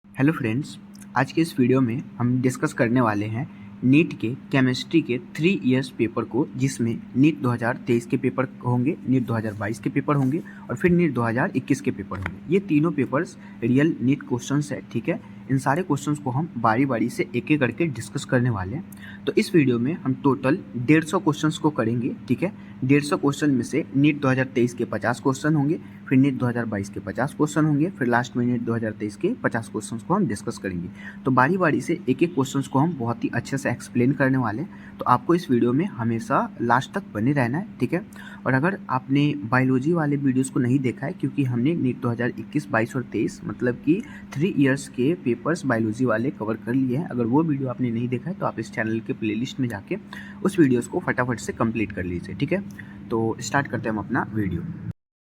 Hello friends, आज के इस वीडियो में हम डिस्कस करने वाले हैं नीट के केमिस्ट्री के 3 इयर्स पेपर को, जिसमें नीट 2023 के पेपर होंगे, नीट 2022 के पेपर होंगे और फिर नीट 2021 के पेपर होंगे। ये तीनों पेपर्स रियल नीट क्वेश्चंस है, ठीक है। इन सारे क्वेश्चंस को हम बारी बारी से एक एक करके डिस्कस करने वाले हैं। तो इस वीडियो में हम टोटल 150 क्वेश्चंस को करेंगे, ठीक है। 150 क्वेश्चन में से नीट 2023 के 50 क्वेश्चन होंगे, फिर नीट 2022 के 50 क्वेश्चन होंगे, फिर लास्ट में नीट 2023 के 50 क्वेश्चन को हम डिस्कस करेंगे। तो बारी बारी से एक एक क्वेश्चन को हम बहुत ही अच्छे से एक्सप्लेन करने वाले हैं। तो आपको इस वीडियो में हमेशा लास्ट तक बने रहना है, ठीक है। और अगर आपने बायोलॉजी वाले वीडियोस को नहीं देखा है, क्योंकि हमने नीट 2021, 22 और 23 मतलब कि 3 इयर्स के पेपर्स बायोलॉजी वाले कवर कर लिए हैं। अगर वो वीडियो आपने नहीं देखा है तो आप इस चैनल के प्लेलिस्ट में जाके उस वीडियोस को फटाफट से कंप्लीट कर लीजिए, ठीक है। तो स्टार्ट करते हैं हम अपना video.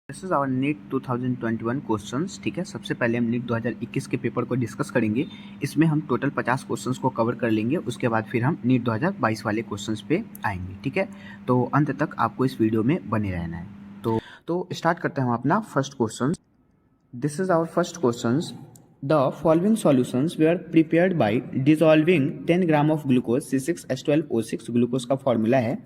This is our NEET 2021 questions, ठीक है। सबसे पहले हम नीट 2021 के पेपर को डिस्कस करेंगे। इसमें हम टोटल 50 क्वेश्चंस को कवर कर लेंगे। उसके बाद फिर हम नीट 2022 वाले क्वेश्चंस पे आएंगे, ठीक है। तो अंत तक आपको इस वीडियो में बने रहना है। तो स्टार्ट करते हैं हम अपना first question. This is our first question. The following solutions were prepared by dissolving 10 gram of glucose C6H12O6 glucose का फॉर्मूला है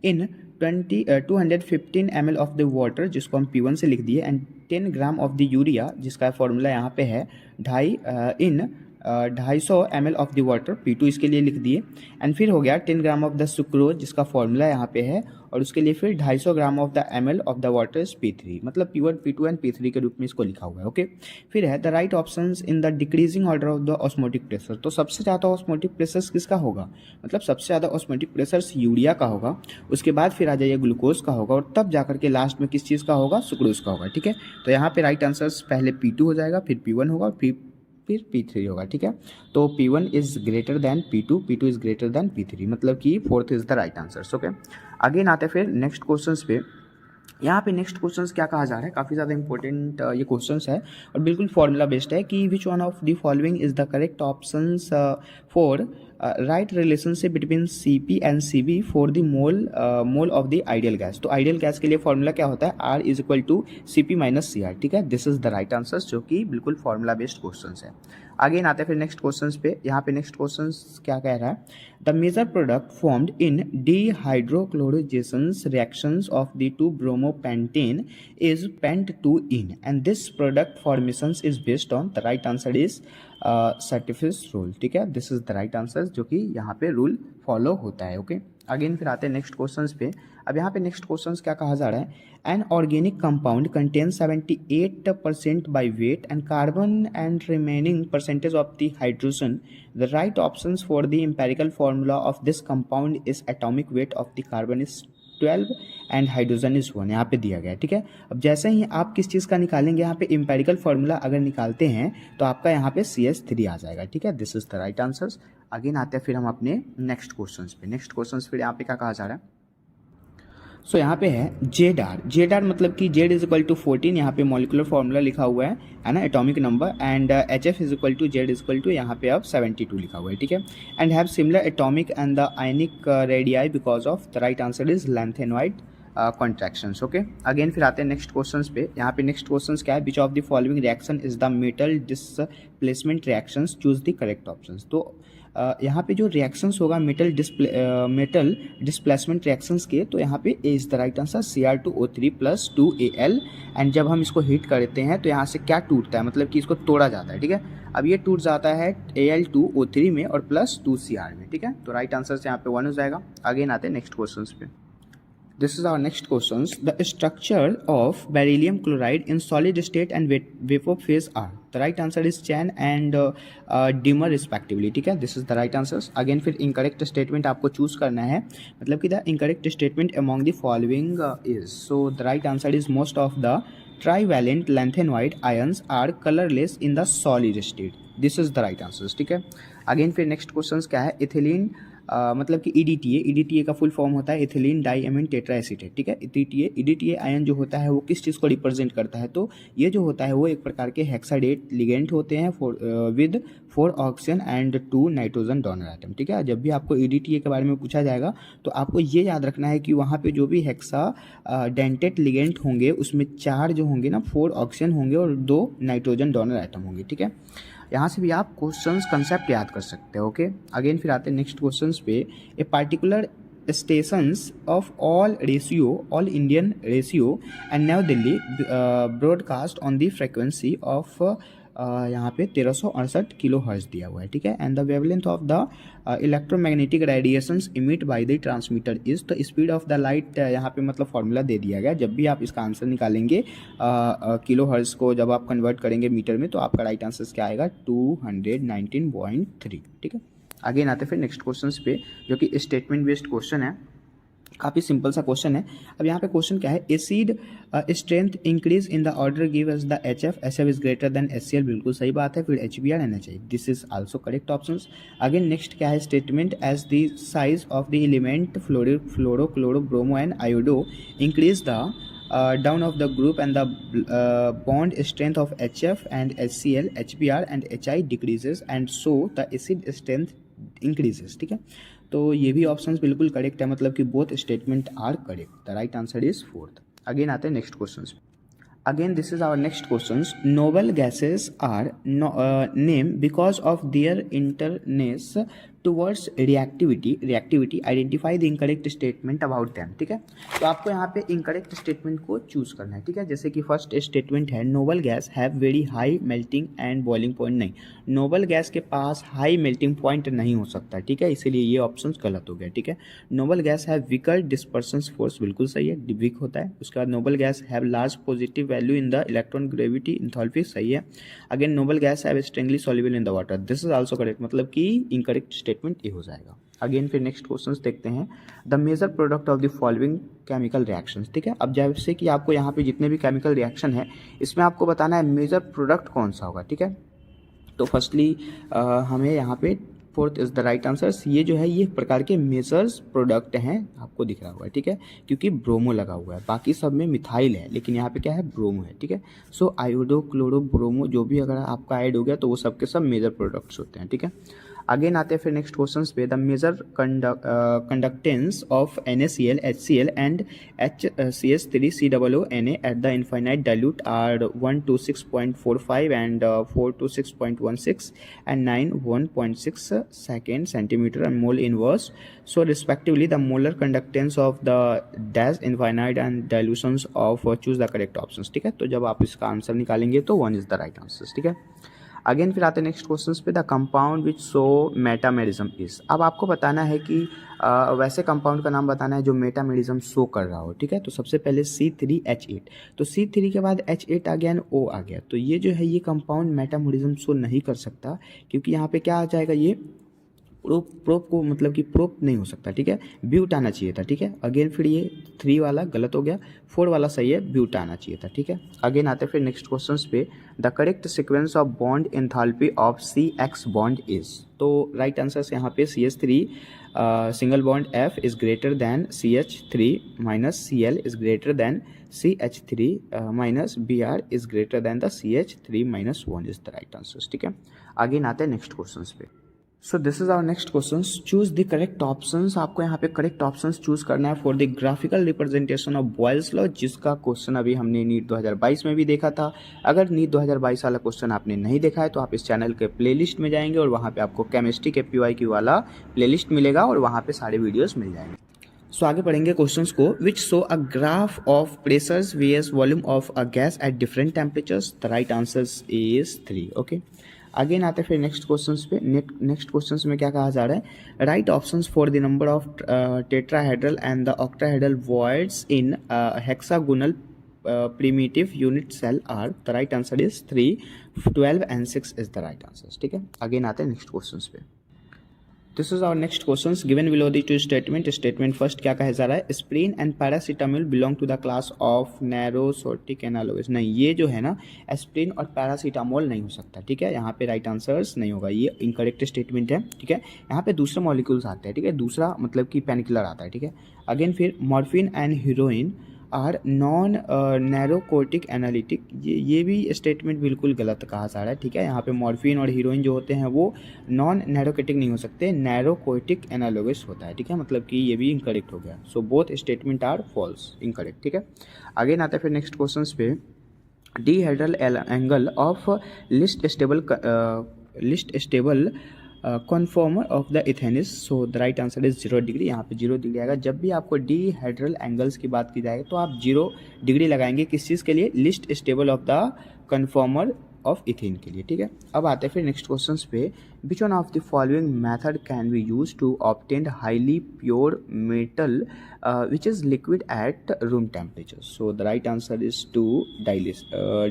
in 215 ml of the water, जिसको हम P1 से लिख दिए, and 10 gram of the urea, जिसका formula यहाँ पे है 250 ml of the water, P2 इसके लिए लिख दिए। एंड फिर हो गया 10 ग्राम ऑफ द सुक्रोज, जिसका फॉर्मूला यहाँ पे है, और उसके लिए फिर 250 ग्राम of the ml of the water is P3, मतलब P1, P2 एंड P3 के रूप में इसको लिखा हुआ है, ओके। फिर है the right options in the decreasing order of the osmotic pressure. तो सबसे ज़्यादा ऑस्मोटिक प्रेशर किसका होगा, मतलब सबसे ज़्यादा ऑस्मोटिक प्रेशर यूरिया का होगा, उसके बाद फिर आ जाइए ग्लूकोज का होगा, और तब जाकर के लास्ट में किस चीज़ का होगा, सुक्रोज का होगा, ठीक है। तो यहाँ पे राइट आंसर पहले P2 हो जाएगा, फिर P1 होगा, फिर P3 होगा, ठीक है। तो P1 is greater then P2, P2 is greater then P3, मतलब कि fourth is the right answer, okay. Again आते हैं फिर नेक्स्ट क्वेश्चन पे। यहाँ पे नेक्स्ट क्वेश्चन क्या कहा जा रहा है, काफ़ी ज़्यादा इंपॉर्टेंट ये क्वेश्चन है और बिल्कुल फॉर्मूला बेस्ड है कि which one of the following is the correct option for right relationship between Cp and Cv for the mole of the ideal gas. तो आइडियल गैस के लिए फॉर्मूला क्या होता है, R is equal to Cp minus Cr, ठीक है। This is the right answer, जो कि बिल्कुल फॉर्मूला बेस्ड क्वेश्चन है। आगे आते हैं फिर नेक्स्ट क्वेश्चन पे। यहाँ पे नेक्स्ट क्वेश्चन क्या कह रहा है, the major product formed in dehydrohalogenations reactions of the two bromopentane is pent2ene, and this product formations is based on, the right answer is Saytzeff's rule, ठीक है। This is the right answer, जो कि यहाँ पे rule follow होता है, okay. Again फिर आते हैं नेक्स्ट क्वेश्चन पे। अब यहाँ पे नेक्स्ट क्वेश्चन क्या कहा जा रहा है, an organic compound contain 78% by wait and carbon and remaining percentage of the hydrogen, the right option for the empirical formula of this compound is atomic weight of the carbon is 12 and hydrogen is 1, यहाँ पे दिया गया है, ठीक है। अब जैसे ही आप किस चीज़ का निकालेंगे, यहाँ पे एम्पेरिकल फार्मूला अगर निकालते हैं तो आपका यहाँ पे CH3 आ जाएगा, ठीक है। This is the right answer. Again आते हैं फिर हम अपने नेक्स्ट क्वेश्चन पे। नेक्स्ट क्वेश्चन फिर यहाँ पे क्या कहा जा रहा है, सो यहाँ पे है जेड आर मतलब कि जेड इज इक्वल टू 14, यहाँ पे मॉलिकुलर फॉर्मूला लिखा हुआ है ना, atomic number, and HF is equal to Z is equal to यहाँ पे अब 72 लिखा हुआ है, ठीक है। And have similar atomic and the ionic radii because of, the right answer is lanthanide contractions, okay. Again फिर आते हैं नेक्स्ट क्वेश्चंस पे। यहाँ पे नेक्स्ट क्वेश्चंस क्या है, विच of the following reaction is the metal displacement reactions, choose the correct options. तो यहाँ पे जो रिएक्शंस होगा मेटल डिस्प्लेसमेंट रिएक्शंस के, तो यहाँ पे A is the right answer, Cr2O3 plus 2Al, and जब हम इसको हीट करते हैं तो यहाँ से क्या टूटता है, मतलब कि इसको तोड़ा जाता है, ठीक है। अब ये टूट जाता है Al2O3 में और प्लस 2Cr में, ठीक है। तो राइट आंसर यहाँ पे 1 हो जाएगा। अगेन आते हैं नेक्स्ट क्वेश्चन पे। This is our next questions. The structure of beryllium chloride in solid state and vapor phase are. The right answer is Chen and dimmer respectively, ठीक है। This is the right answers. Again फिर incorrect statement आपको choose करना है, मतलब कि the incorrect statement among the following is. So the right answer is most of the trivalent lanthanoid ions are colorless in the solid state. This is the right answers, ठीक है। Again फिर next questions क्या है, ethylene मतलब कि EDTA का full form होता है इथिलीन डाइएमिन टेट्रा एसीटेट, ठीक है। EDTA आयन जो होता है वो किस चीज़ को रिप्रेजेंट करता है, तो ये जो होता है वो एक प्रकार के हेक्साडेट लिगेंड होते हैं with 4 oxygen and 2 nitrogen donor atom, ठीक है। जब भी आपको EDTA के बारे में पूछा जाएगा तो आपको ये याद रखना है कि वहाँ पे जो भी हेक्सा डेंटेट लिगेंड होंगे उसमें 4 जो होंगे ना 4 ऑक्सीजन होंगे और 2 नाइट्रोजन डोनर आइटम होंगे, ठीक है। यहाँ से भी आप क्वेश्चंस कंसेप्ट याद कर सकते हो। ओके, अगेन फिर आते हैं नेक्स्ट क्वेश्चंस पे। A particular stations of all Indian ratio and New Delhi broadcast on the frequency of यहाँ पे 1368 किलो हर्ट्ज दिया हुआ है, ठीक है। And the wavelength of the electromagnetic radiations emit by the transmitter is, तो speed of the light यहाँ पे मतलब फॉर्मूला दे दिया गया। जब भी आप इसका आंसर निकालेंगे किलो हर्ट्ज को जब आप कन्वर्ट करेंगे मीटर में, तो आपका राइट आंसर क्या आएगा 219.3, ठीक है। आगे आते फिर नेक्स्ट क्वेश्चन पे, जो कि स्टेटमेंट बेस्ड क्वेश्चन है, काफ़ी सिंपल सा क्वेश्चन है। अब यहाँ पे क्वेश्चन क्या है, acid strength increase in the order give as the H F is greater than HCl, बिल्कुल सही बात है। फिर HBr NHI, this is also correct options. Again next क्या है, statement as the size of the element fluoro chloro bromo and iodo increase the down of the group and the bond strength of HF and HCl, HBr and HI decreases and so the acid strength increases, ठीक है। तो ये भी options बिल्कुल correct है, मतलब कि both statement are correct. The right answer is 4th। Again आते हैं next questions. Again, this is our next questions. Noble gases are named because of their interness towards reactivity. Identify the incorrect statement about them, ठीक है। तो आपको यहाँ पे incorrect statement को choose करना है, ठीक है। जैसे कि फर्स्ट स्टेटमेंट है noble gas have very high melting and boiling point, नहीं, नोबल गैस के पास हाई मेल्टिंग पॉइंट नहीं हो सकता, ठीक है, इसीलिए ये ऑप्शन गलत हो गया, ठीक है। Noble gas have weaker dispersion force, बिल्कुल सही है, वीक होता है। उसके बाद noble gas have large positive value in the electron gravity enthalpy, सही है। Again noble gas have strongly soluble in the water, this is also correct, मतलब कि इनकरेक्ट स्टेटमेंट ये हो जाएगा। अगेन फिर नेक्स्ट क्वेश्चंस देखते हैं। The major product of the following chemical reactions, ठीक है। अब जैसे कि आपको यहाँ पे जितने भी केमिकल रिएक्शन है, इसमें आपको बताना है मेजर प्रोडक्ट कौन सा होगा, ठीक है। तो फर्स्टली हमें यहाँ पे 4th is the right answer. ये जो है ये प्रकार के मेजर्स प्रोडक्ट हैं, आपको दिख रहा हुआ है, ठीक है, क्योंकि ब्रोमो लगा हुआ है, बाकी सब में मिथाइल है, लेकिन यहाँ पे क्या है, ब्रोमो है, ठीक है। सो आयोडो क्लोरो ब्रोमो जो भी अगर आपका ऐड हो गया तो वो सब के सब मेजर प्रोडक्ट्स होते हैं, ठीक है। अगेन आते हैं फिर नेक्स्ट क्वेश्चन पे। The major conductance of NaCl, HCl and HCH3COO at the infinite dilute are 126.45 and 426.16 and 9 1.6 second centimetre and mole inverse, so respectively the molar conductance of the dash infinite and dilutions of, choose the correct option, ठीक है। तो जब आप इसका answer निकालेंगे तो 1 is the right answer, ठीक है। अगेन फिर आते हैं नेक्स्ट क्वेश्चन पे। The compound which show metamerism is, अब आपको बताना है कि वैसे कंपाउंड का नाम बताना है जो मेटामेरिज्म शो कर रहा हो, ठीक है। तो सबसे पहले C3H8, तो C3 के बाद H8 आ गया, O आ गया, तो ये जो है ये कंपाउंड मेटामेरिज्म शो नहीं कर सकता, क्योंकि यहाँ पे क्या आ जाएगा, ये प्रोप को मतलब कि प्रोप नहीं हो सकता, ठीक है, ब्यूट आना चाहिए था, ठीक है। अगेन फिर ये 3 वाला गलत हो गया, 4 वाला सही है, ब्यूट आना चाहिए था, ठीक है। अगेन आते फिर नेक्स्ट क्वेश्चन पे। The correct sequence of bond enthalpy of CX bond is, तो राइट आंसर यहाँ पे CH3 single bond F is greater than CH3 minus Cl is greater than CH3 minus Br is greater than the CH3 minus 1 is the right answer, ठीक है। Again आते हैं next question पे। So this is our next question, choose the correct options. आपको यहाँ पे correct options choose करना है for the graphical representation of Boyle's law, जिसका क्वेश्चन अभी हमने नीट 2022 में भी देखा था। अगर नीट 2022 वाला क्वेश्चन आपने नहीं देखा है तो आप इस चैनल के प्लेलिस्ट में जाएंगे और वहाँ पे आपको केमिस्ट्री के PYQ वाला प्लेलिस्ट मिलेगा और वहाँ पे सारे वीडियोस मिल जाएंगे। सो आगे पढ़ेंगे क्वेश्चंस को। Which show a graph of pressures vs volume of a gas at different temperatures, the right answer is 3, okay. Again आते हैं फिर नेक्स्ट क्वेश्चंस पे। नेक्स्ट क्वेश्चंस में क्या कहा जा रहा है, right options for the number of tetrahedral and the octahedral voids in hexagonal primitive unit cell are, the right answer is 3, 12 and 6 is the right answers, ठीक है। अगेन आते हैं नेक्स्ट क्वेश्चंस पे। This is our next questions given below the 2 statement. Statement first क्या कहा जा रहा है, aspirin and paracetamol belong to the class of narcotic analogous, नहीं, ये जो है ना एस्प्रिन और पैरासीटामोल नहीं हो सकता, ठीक है। यहाँ पे राइट आंसर्स नहीं होगा, ये इनकरेक्ट स्टेटमेंट है, ठीक है। यहाँ पे दूसरे मॉलिक्यूल्स आते हैं, ठीक है, दूसरा मतलब कि पेनिकुलर आता है, ठीक है। अगेन फिर morphine and heroin are non narcotic analytic, ये भी स्टेटमेंट बिल्कुल गलत कहा जा रहा है, ठीक है। यहाँ पे मॉर्फिन और हीरोइन जो होते हैं वो नॉन नैरोकोटिक नहीं हो सकते, नैरोकोटिक एनालोगस होता है, ठीक है, मतलब कि ये भी इनकरेक्ट हो गया। So both statement are false, incorrect, ठीक है। आगे आते हैं फिर नेक्स्ट क्वेश्चन पे। Dihedral angle of least stable least stable conformer of the ethanes, so the right answer is 0 degree. यहाँ पे 0 डिग्री आएगा। जब भी आपको डीहाइड्रल एंगल्स की बात की जाएगी तो आप 0 डिग्री लगाएंगे किस चीज़ के लिए, list stable of the conformer of ethane के लिए, ठीक है। अब आते हैं फिर नेक्स्ट क्वेश्चन पे, which one of the following method can be use to obtain highly pure metal which is liquid at room temperature, so the right answer is to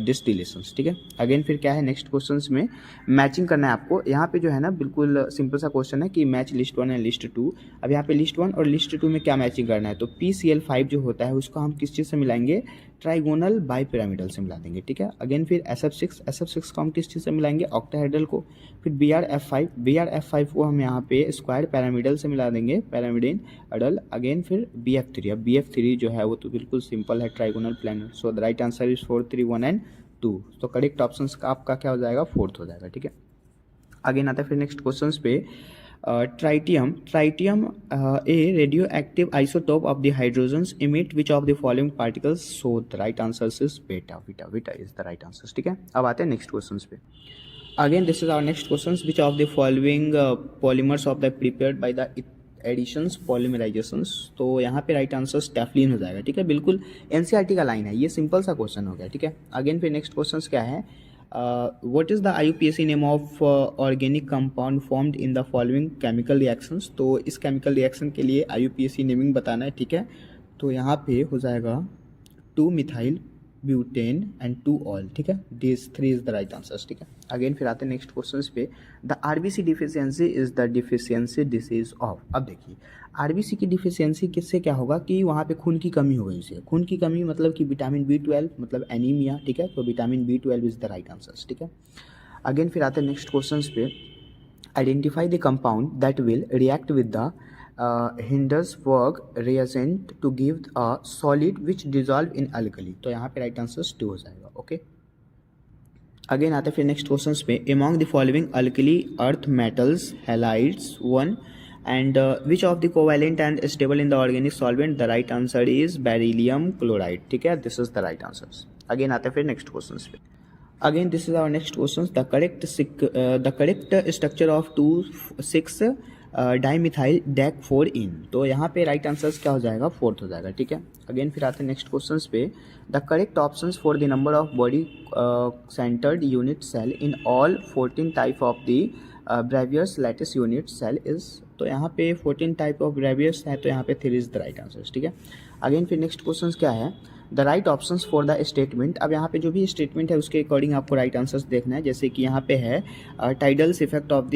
distillation, ठीक है। अगेन फिर क्या है नेक्स्ट क्वेश्चन में matching करना है आपको। यहाँ पे जो है ना बिल्कुल सिंपल सा क्वेश्चन है कि मैच लिस्ट 1 एंड लिस्ट 2। अब यहाँ पे लिस्ट 1 और लिस्ट 2 में क्या मैचिंग करना है, तो PCl5 जो होता है उसको हम किस चीज़ से मिलाएंगे, ट्राइगोनल बाईपिरामिडल से मिला देंगे, ठीक है। अगेन फिर SF6 को हम किस चीज़ से मिलाएंगे, ऑक्टाहेड्रल को। फिर BrF5 को हम यहाँ पे स्क्वायर पैरामिडल से मिला देंगे, पैरामिडिन अडल। अगेन फिर BF3, अब BF3 जो है वो तो बिल्कुल सिंपल है, trigonal planner, so the right answer is 4, 3, 1 and 2। तो करेक्ट ऑप्शन का आपका क्या हो जाएगा, 4th हो जाएगा, ठीक है। अगेन आता है फिर नेक्स्ट क्वेश्चन पे, tritium a radioactive isotope of the hydrogens emit which of the following particles, so the right answer is beta is the right answer, ठीक है। अब आते हैं नेक्स्ट क्वेश्चन पे। Again this is our next question, which of the following polymers of the prepared by the additions polymerisations, तो यहाँ पे right answer स्टेफलिन हो जाएगा, ठीक है। बिल्कुल NCERT का लाइन है, ये सिंपल सा क्वेश्चन हो गया, ठीक है। अगेन फिर नेक्स्ट क्वेश्चन क्या है, what is the IUPAC name of organic compound formed in the following chemical reactions, तो इस केमिकल रिएक्शन के लिए IUPAC नेमिंग बताना है, ठीक है। तो यहाँ पे हो जाएगा 2-मिथाइल ब्यूटेन एंड 2-ऑल, ठीक है। This 3 is the right answers, ठीक है। अगेन फिर आते हैं नेक्स्ट क्वेश्चन पे, the RBC deficiency is the deficiency disease of. अब देखिए RBC की डिफिशियंसी किससे क्या होगा कि वहाँ पे खून की कमी हो गई उसे, खून की कमी मतलब कि विटामिन B12 मतलब एनीमिया, ठीक है। तो vitamin B12 is the right answers, ठीक है। अगेन फिर आते हैं नेक्स्ट क्वेश्चन पे, identify the compound that will react with the Hindersburg reagent to give a solid which dissolve in alkali, तो यहाँ पे राइट आंसर 2 हो जाएगा, ओके। अगेन आते हैं फिर नेक्स्ट क्वेश्चन पे, among the following alkali earth metals halides 1 and which of the covalent and stable in the organic solvent, the right answer is beryllium chloride, ठीक है। This is the right answers. Again आते हैं फिर next question पे, again this is our next question, the correct structure of 2,6 dimethyl DAC4 इन, तो यहाँ पे राइट आंसर्स क्या हो जाएगा, 4th हो जाएगा, ठीक है। अगेन फिर आते हैं नेक्स्ट क्वेश्चंस पे, the correct options for the number of body centred unit cell in all 14 type of the Bravais lattice unit cell is, तो यहाँ पे 14 टाइप ऑफ ब्रेवियर्स है, तो यहाँ पे 3 इज द राइट आंसर्स, ठीक है। अगेन फिर नेक्स्ट क्वेश्चन क्या है, the right options for the statement. अब यहाँ पे जो भी स्टेटमेंट है उसके अकॉर्डिंग आपको राइट आंसर्स देखना है, जैसे कि यहाँ पे है Tyndall's effect of the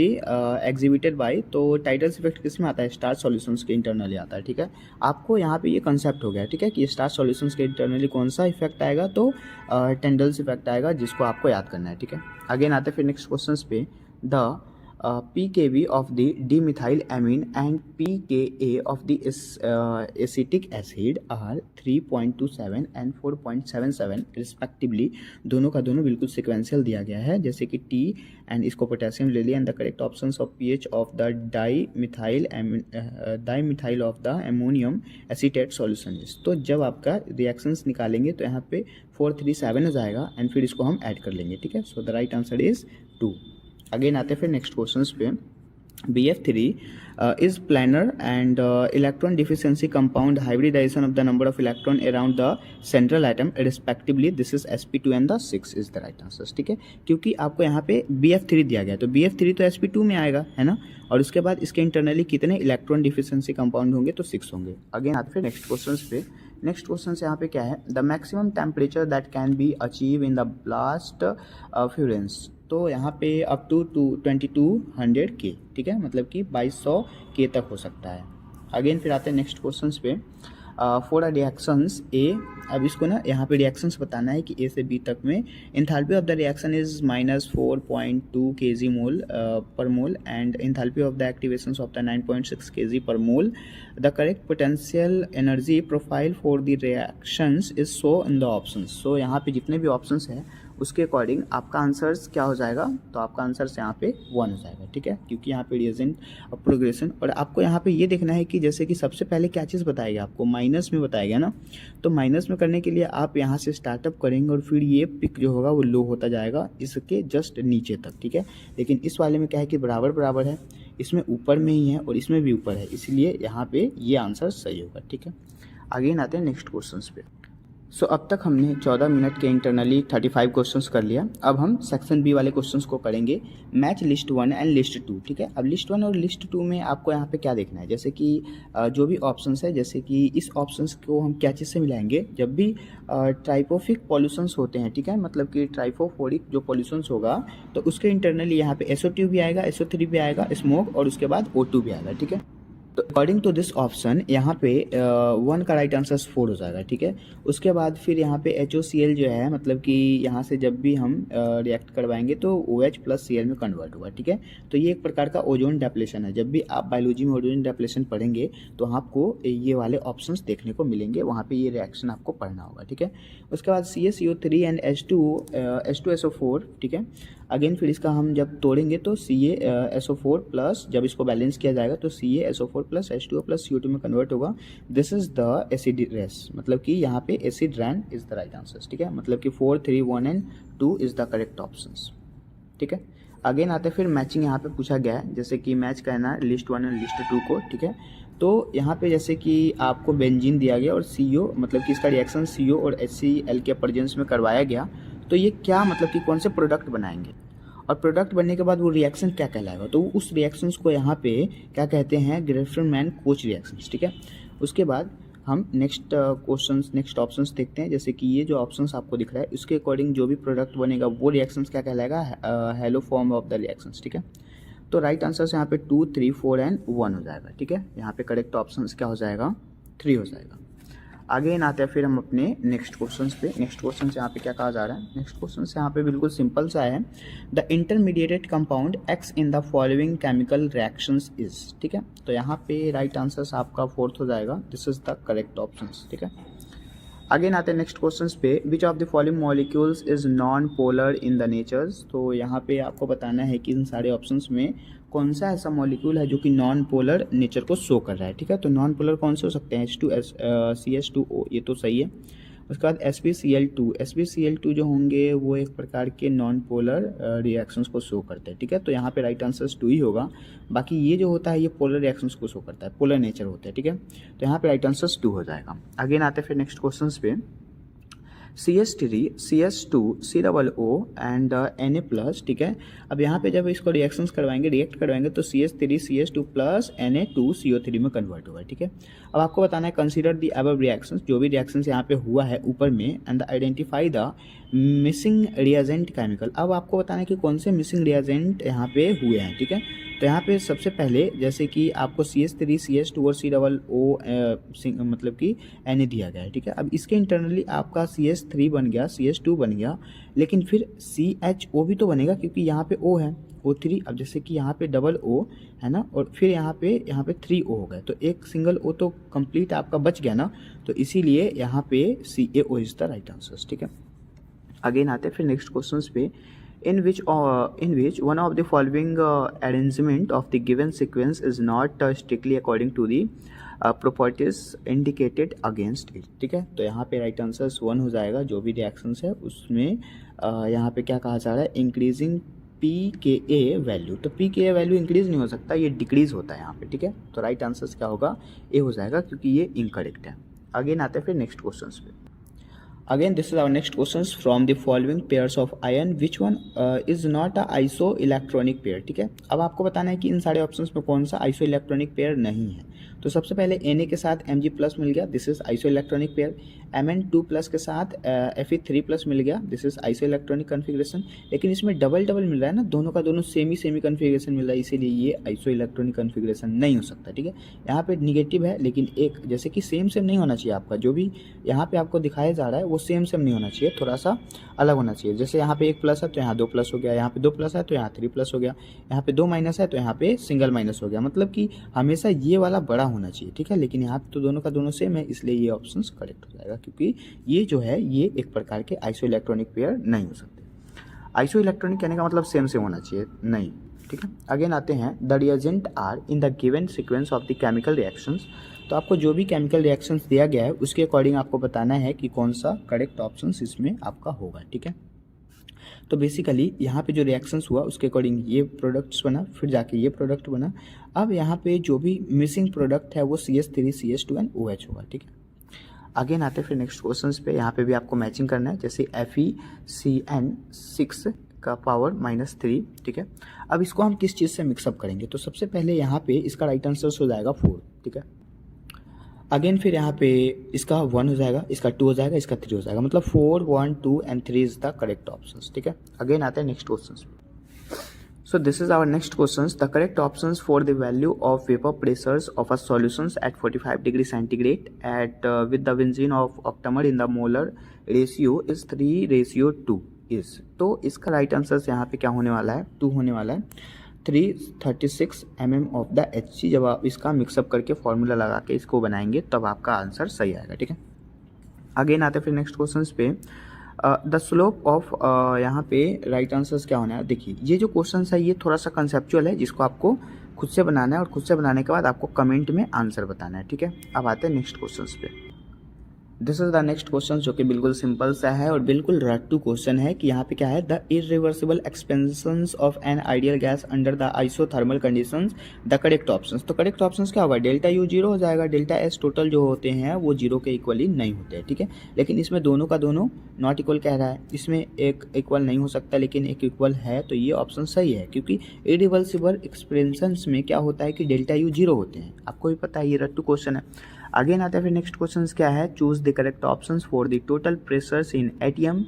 exhibited by, तो टाइडल्स इफेक्ट किस में आता है, स्टार्च सॉल्यूशंस के इंटरनली आता है, ठीक है। आपको यहाँ पे ये कंसेप्ट हो गया, ठीक है, कि स्टार्च सॉल्यूशंस के इंटरनली कौन सा इफेक्ट आएगा, तो टाइडल्स इफेक्ट आएगा, जिसको आपको याद करना है, ठीक है। अगेन आते हैं फिर नेक्स्ट क्वेश्चन पे, the pKb of the dimethylamine and pKa of the acetic acid are 3.27 and 4.77 respectively, दोनों का दोनों बिल्कुल सिक्वेंशियल दिया गया है, जैसे कि T एंड इसको पोटेशियम ले लिया, and the correct options of pH of the dimethyl of the ammonium acetate solution is, तो जब आपका रिएक्शंस निकालेंगे तो यहाँ पे 437 हो जाएगा एंड फिर इसको हम ऐड कर लेंगे, ठीक है। So the right answer is 2। Again आते हैं फिर नेक्स्ट क्वेश्चन पे, BF3 is planar and electron deficiency compound hybridization of the number of electron around the central atom respectively, this is sp2 and the 6 is the right answer, ठीक है। क्योंकि आपको यहाँ पे BF3 दिया गया, तो BF3 तो sp2 में आएगा, है ना, और उसके बाद इसके इंटरनली कितने इलेक्ट्रॉन डिफिशियंसी कंपाउंड होंगे, तो 6 होंगे। अगेन आते फिर नेक्स्ट क्वेश्चन पे, नेक्स्ट क्वेश्चन यहाँ पे क्या है, the maximum temperature that can be achieve in the blast furans, तो यहाँ पे अप टू 2200 K, ठीक है, मतलब कि 2200 K तक हो सकता है। अगेन फिर आते हैं नेक्स्ट क्वेश्चन पे, फॉर रिएक्शंस ए, अब इसको ना यहाँ पे रिएक्शंस बताना है कि A से B तक में enthalpy of the reaction is -4.2 kg mole per mole and enthalpy of the activations of the 9.6 kg per mole, the correct potential energy profile for the reactions is show in the options, so यहाँ पे जितने भी options हैं उसके according आपका answers क्या हो जाएगा, तो आपका आंसर्स यहाँ पे 1 हो जाएगा, ठीक है, क्योंकि यहाँ पे रिएजेंट प्रोग्रेशन। और आपको यहाँ पे ये देखना है कि जैसे कि सबसे पहले क्या चीज़ बताया गया आपको, माइनस में बताया गया ना, तो माइनस में करने के लिए आप यहाँ से स्टार्टअप करेंगे और फिर ये पिक जो होगा वो लो होता जाएगा इसके जस्ट नीचे तक, ठीक है। लेकिन इस वाले में क्या है कि बराबर बराबर है, इसमें ऊपर में ही है और इसमें भी ऊपर है, इसलिए यहाँ पे ये आंसर सही होगा, ठीक है। आगे आते हैं नेक्स्ट क्वेश्चंस पे। सो अब तक हमने 14 मिनट के इंटरनली 35 क्वेश्चंस कर लिया। अब हम सेक्शन बी वाले क्वेश्चंस को करेंगे, मैच लिस्ट 1 एंड लिस्ट 2, ठीक है। अब लिस्ट 1 और लिस्ट 2 में आपको यहाँ पे क्या देखना है, जैसे कि जो भी ऑप्शंस है, जैसे कि इस ऑप्शंस को हम क्या चीज़ से मिलाएंगे, जब भी ट्राइपोफिक पॉल्यूशंस होते हैं, ठीक है, मतलब कि ट्राइफोफोरिक जो पॉल्यूशंस होगा तो उसके इंटरनली यहाँ पे SO2 भी आएगा, SO3 भी आएगा, स्मोक, और उसके बाद O2 भी आएगा, ठीक है। तो अकॉर्डिंग टू दिस ऑप्शन यहाँ पे 1 का राइट आंसर 4 हो जाएगा, ठीक है। उसके बाद फिर यहाँ पे HOCl जो है, मतलब कि यहाँ से जब भी हम रिएक्ट करवाएंगे तो OH प्लस Cl में कन्वर्ट होगा, ठीक है। तो ये एक प्रकार का ओजोन डेप्लेशन है। जब भी आप बायोलॉजी में ओजोन डेप्लेशन पढ़ेंगे तो आपको ये वाले ऑप्शंस देखने को मिलेंगे, वहाँ पे ये रिएक्शन आपको पढ़ना होगा, ठीक है। उसके बाद CaCO3 एंड H2SO4, ठीक है। अगेन फिर इसका हम जब तोड़ेंगे तो CaSO4 प्लस, जब इसको बैलेंस किया जाएगा तो CaSO4 plus H2O plus CO2 में कन्वर्ट होगा। This is the acid race, मतलब कि यहाँ पे acid rain is the right answer, ठीक है। मतलब कि 4, 3, 1 and 2 is the correct options, ठीक है। अगेन आते फिर मैचिंग यहाँ पे पूछा गया है, जैसे कि मैच करना है लिस्ट 1 और लिस्ट 2 को, ठीक है। तो यहाँ पे जैसे कि आपको बेंजीन दिया गया और CO, मतलब कि इसका रिएक्शन CO और HCl के प्रेजेंस में करवाया गया, तो ये क्या मतलब कि कौन से प्रोडक्ट बनाएंगे, और प्रोडक्ट बनने के बाद वो रिएक्शन क्या कहलाएगा, तो उस रिएक्शंस को यहाँ पे क्या कहते हैं, ग्रेफरमैन कोच रिएक्शंस, ठीक है। उसके बाद हम नेक्स्ट ऑप्शंस देखते हैं, जैसे कि ये जो ऑप्शंस आपको दिख रहा है उसके अकॉर्डिंग जो भी प्रोडक्ट बनेगा वो रिएक्शंस क्या कहलाएगा, hello form of the reactions, ठीक है। तो राइट आंसर यहाँ पे 2, 3, 4 एंड 1 हो जाएगा, ठीक है। यहाँ पे करेक्ट ऑप्शंस क्या हो जाएगा, 3 हो जाएगा। आगे आते हैं फिर हम अपने नेक्स्ट क्वेश्चंस पे। नेक्स्ट क्वेश्चन यहाँ पे क्या कहा जा रहा है, नेक्स्ट क्वेश्चन यहाँ पे बिल्कुल सिंपल सा है, the intermediated compound X in the following chemical reactions is, ठीक है। तो यहाँ पे राइट आंसर आपका 4th हो जाएगा, this is the correct options, ठीक है। आगे आते हैं नेक्स्ट क्वेश्चन पे, विच of the following molecules is non polar in the natures. तो यहाँ पे आपको बताना है कि इन सारे ऑप्शंस में कौन सा ऐसा मॉलिक्यूल है जो कि नॉन पोलर नेचर को शो कर रहा है, ठीक है। तो नॉन पोलर कौन से हो सकते हैं, CH2O, ये तो सही है। उसके बाद SbCl2 जो होंगे वो एक प्रकार के नॉन पोलर रिएक्शंस को शो करते हैं, ठीक है। तो यहाँ पे राइट आंसर 2 ही होगा। बाकी ये जो होता है ये पोलर रिएक्शंस को शो करता है, पोलर नेचर होता है, ठीक है। तो यहाँ पे राइट आंसर 2 हो जाएगा। आगे आते हैं फिर नेक्स्ट क्वेश्चन पे, CH3, CH2, COO and Na+, ठीक है। अब यहाँ पे जब इसको रिएक्ट करवाएंगे तो CH3 CH2 प्लस Na2CO3 में कन्वर्ट होगा, ठीक है। अब आपको बताना है कंसीडर दी अबव रिएक्शंस, जो भी रिएक्शंस यहाँ पे हुआ है ऊपर में, and identify the missing reagent chemical. अब आपको बताना है कि कौन से मिसिंग रिएजेंट यहाँ पे हुए हैं, ठीक है। तो यहाँ पे सबसे पहले जैसे कि आपको CH3 CH2 और COO मतलब कि Na दिया गया है, ठीक है। अब इसके इंटरनली आपका CH3 बन गया, CH2 बन गया, लेकिन फिर CHO भी तो बनेगा क्योंकि यहाँ पे O है, O3। अब जैसे कि यहाँ पे डबल O है ना, और फिर यहाँ पे 3 O हो गए, तो एक सिंगल O तो कंप्लीट आपका बच गया ना, तो इसीलिए यहाँ पे CaO is the right answer, ठीक है। अगेन आते हैं फिर नेक्स्ट क्वेश्चंस पे, in which one of the following arrangement of the given sequence is not strictly according to the properties indicated against it, ठीक है। तो यहाँ पे राइट आंसर 1 हो जाएगा। जो भी रिएक्शंस है उसमें यहाँ पे क्या कहा जा रहा है, इंक्रीजिंग pKa वैल्यू। तो pKa वैल्यू इंक्रीज नहीं हो सकता, ये डिक्रीज होता है यहाँ पे, ठीक है। तो राइट आंसर क्या होगा, ए हो जाएगा, क्योंकि ये इनकरेक्ट है। अगेन आते हैं फिर नेक्स्ट क्वेश्चन पे। Again, this is our next questions from the following pairs of ion, which one is not a isoelectronic pair, ठीक है। अब आपको बताना है कि इन सारे ऑप्शंस में कौन सा आइसोइलेक्ट्रॉनिक पेयर नहीं है। तो सबसे पहले Na के साथ Mg+ मिल गया, this is isoelectronic pair. Mn2+ के साथ Fe3+ मिल गया, दिस इज आइसोइलेक्ट्रॉनिक कन्फिग्रेशन। लेकिन इसमें डबल मिल रहा है ना, दोनों का दोनों सेमी कन्फिग्रेशन मिल रहा है, इसीलिए ये आइसोइलेक्ट्रॉनिक कन्फिग्रेशन नहीं हो सकता, ठीक है। यहाँ पे निगेटिव है, लेकिन एक जैसे कि सेम नहीं होना चाहिए आपका, जो भी यहाँ पे आपको दिखाया जा रहा है वो सेम नहीं होना चाहिए, थोड़ा सा अलग होना चाहिए। जैसे यहाँ पे 1+ है तो यहाँ 2+ हो गया, यहाँ पे 2+ है तो यहाँ 3+ हो गया, यहाँ पे 2- है तो यहाँ पे सिंगल माइनस हो गया, मतलब कि हमेशा ये वाला बड़ा होना चाहिए, ठीक है। लेकिन यहाँ पे तो दोनों का दोनों सेम है, इसलिए ये ऑप्शंस करेक्ट हो जाएगा, क्योंकि ये जो है ये एक प्रकार के आइसोइलेक्ट्रॉनिक पेयर नहीं हो सकते। आइसो इलेक्ट्रॉनिक कहने का मतलब सेम होना चाहिए, नहीं, ठीक है। अगेन आते हैं, the reagent are in the given sequence of the chemical reactions. तो आपको जो भी केमिकल रिएक्शंस दिया गया है उसके अकॉर्डिंग आपको बताना है कि कौन सा करेक्ट ऑप्शन इसमें आपका होगा, ठीक है। तो बेसिकली यहाँ पे जो रिएक्शंस हुआ उसके अकॉर्डिंग ये प्रोडक्ट्स बना, फिर जाके ये प्रोडक्ट बना। अब यहाँ पे जो भी मिसिंग प्रोडक्ट है वो CH3 CH2 एंड OH होगा, ठीक है। आगे आते हैं फिर नेक्स्ट क्वेश्चंस पे। यहाँ पे भी आपको मैचिंग करना है, जैसे FeCN6 का पावर -3, ठीक है। अब इसको हम किस चीज़ से मिक्सअप करेंगे, तो सबसे पहले यहाँ पे इसका राइट आंसर हो जाएगा 4, ठीक है। अगेन फिर यहाँ पे इसका 1 हो जाएगा, इसका 2 हो जाएगा, इसका 3 हो जाएगा, मतलब 4, 1, 2 and 3 is the correct options, ठीक है। अगेन आते हैं नेक्स्ट क्वेश्चंस पे। So this is our next questions. The correct options for the value of vapor pressures of a solutions at 45 degree centigrade at with the benzene of octamer in the molar ratio is 3:2 is. तो इसका right answer यहाँ पे क्या होने वाला है, 2 होने वाला है। 336 mm ऑफ द Hg। जब आप इसका मिक्सअप करके फॉर्मूला लगा के इसको बनाएंगे तब आपका आंसर सही आएगा, ठीक है। अगेन आते हैं फिर नेक्स्ट क्वेश्चन पे। द स्लोप ऑफ, यहाँ पे राइट आंसर्स क्या होना है, देखिए ये जो क्वेश्चन है ये थोड़ा सा कंसेप्चुअल है, जिसको आपको खुद से बनाना है और खुद से बनाने के बाद आपको कमेंट में आंसर बताना है, ठीक है। अब आते हैं नेक्स्ट क्वेश्चन पे। This is the next question, जो कि बिल्कुल सिंपल सा है और बिल्कुल रट्टू क्वेश्चन है कि यहाँ पे क्या है, the irreversible expansions of an ideal gas under the isothermal conditions, the correct options. तो करेक्ट ऑप्शंस क्या होगा, डेल्टा U 0 हो जाएगा, डेल्टा S टोटल जो होते हैं वो 0 के इक्वली नहीं होते हैं, ठीक है। लेकिन इसमें दोनों का दोनों नॉट इक्वल कह रहा है, इसमें एक इक्वल नहीं हो सकता लेकिन एक इक्वल है, तो ये ऑप्शन सही है, क्योंकि इरिवर्सिबल एक्सपेंशंस में क्या होता है कि डेल्टा U 0 होते हैं, आपको भी पता है, ये रट्टू क्वेश्चन है। अगेन आता है फिर नेक्स्ट क्वेश्चन क्या है, choose the correct options for the total pressures in ATM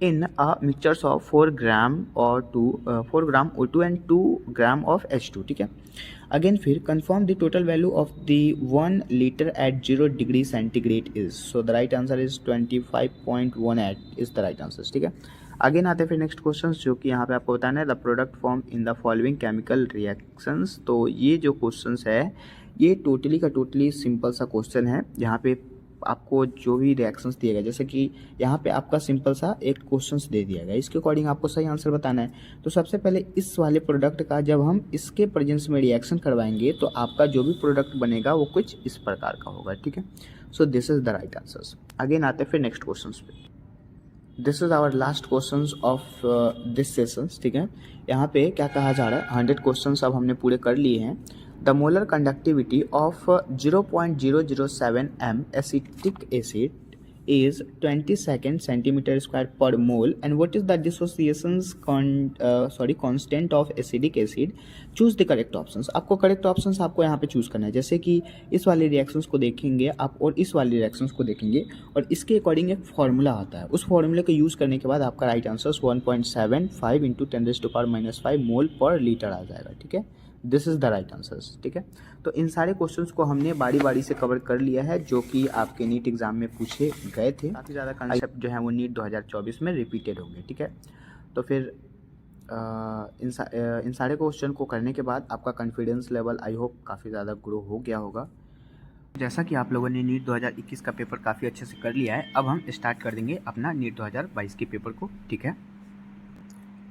in a mixtures of 4 gram O2 and 2 gram of H2, ठीक है। अगेन फिर confirm the total value of the 1 litre at 0 degree centigrade is. So the right answer is 25.18 is the right answer, ठीक है। Again आते हैं फिर next question, जो कि यहाँ पे आपको बताना है the product form in the following chemical reactions. तो ये जो क्वेश्चन है ये टोटली का टोटली सिंपल सा क्वेश्चन है। यहाँ पे आपको जो भी रिएक्शंस दिए गए, जैसे कि यहाँ पे आपका सिंपल सा एक क्वेश्चंस दे दिया गया, इसके अकॉर्डिंग आपको सही आंसर बताना है। तो सबसे पहले इस वाले प्रोडक्ट का जब हम इसके प्रेजेंस में रिएक्शन करवाएंगे तो आपका जो भी प्रोडक्ट बनेगा वो कुछ इस प्रकार का होगा, ठीक है। So this is the right answers. Again आते हैं फिर नेक्स्ट क्वेश्चन पे। This is our last question of this session, ठीक है। यहाँ पे क्या कहा जा रहा है, 100 क्वेश्चन अब हमने पूरे कर लिए हैं। The molar conductivity of 0.007 m acetic acid is 22 centimeter square per mole, and what is the dissociations constant of acidic acid? Choose the correct options। आपको करेक्ट ऑप्शंस आपको यहाँ पे चूज करना है, जैसे कि इस वाले रिएक्शंस को देखेंगे आप और इस वाले रिएक्शंस को देखेंगे और इसके अकॉर्डिंग एक फार्मूला आता है, उस फार्मूले को यूज़ करने के बाद आपका राइट आंसर 1.75 इंटू 10⁻⁵ मोल पर लीटर आ जाएगा, ठीक है। This is the right answers, ठीक है। तो इन सारे क्वेश्चंस को हमने बारी बारी से कवर कर लिया है, जो कि आपके नीट एग्जाम में पूछे गए थे। काफ़ी ज़्यादा कंसेप्ट जो है वो नीट 2024 में रिपीटेड होंगे, ठीक है। तो फिर इन सारे क्वेश्चन को करने के बाद आपका कॉन्फिडेंस लेवल आई होप काफ़ी ज़्यादा ग्रो हो गया होगा। जैसा कि आप लोगों ने नीट 2021 का पेपर काफ़ी अच्छे से कर लिया है, अब हम स्टार्ट कर देंगे अपना नीट 2022 के पेपर को, ठीक है।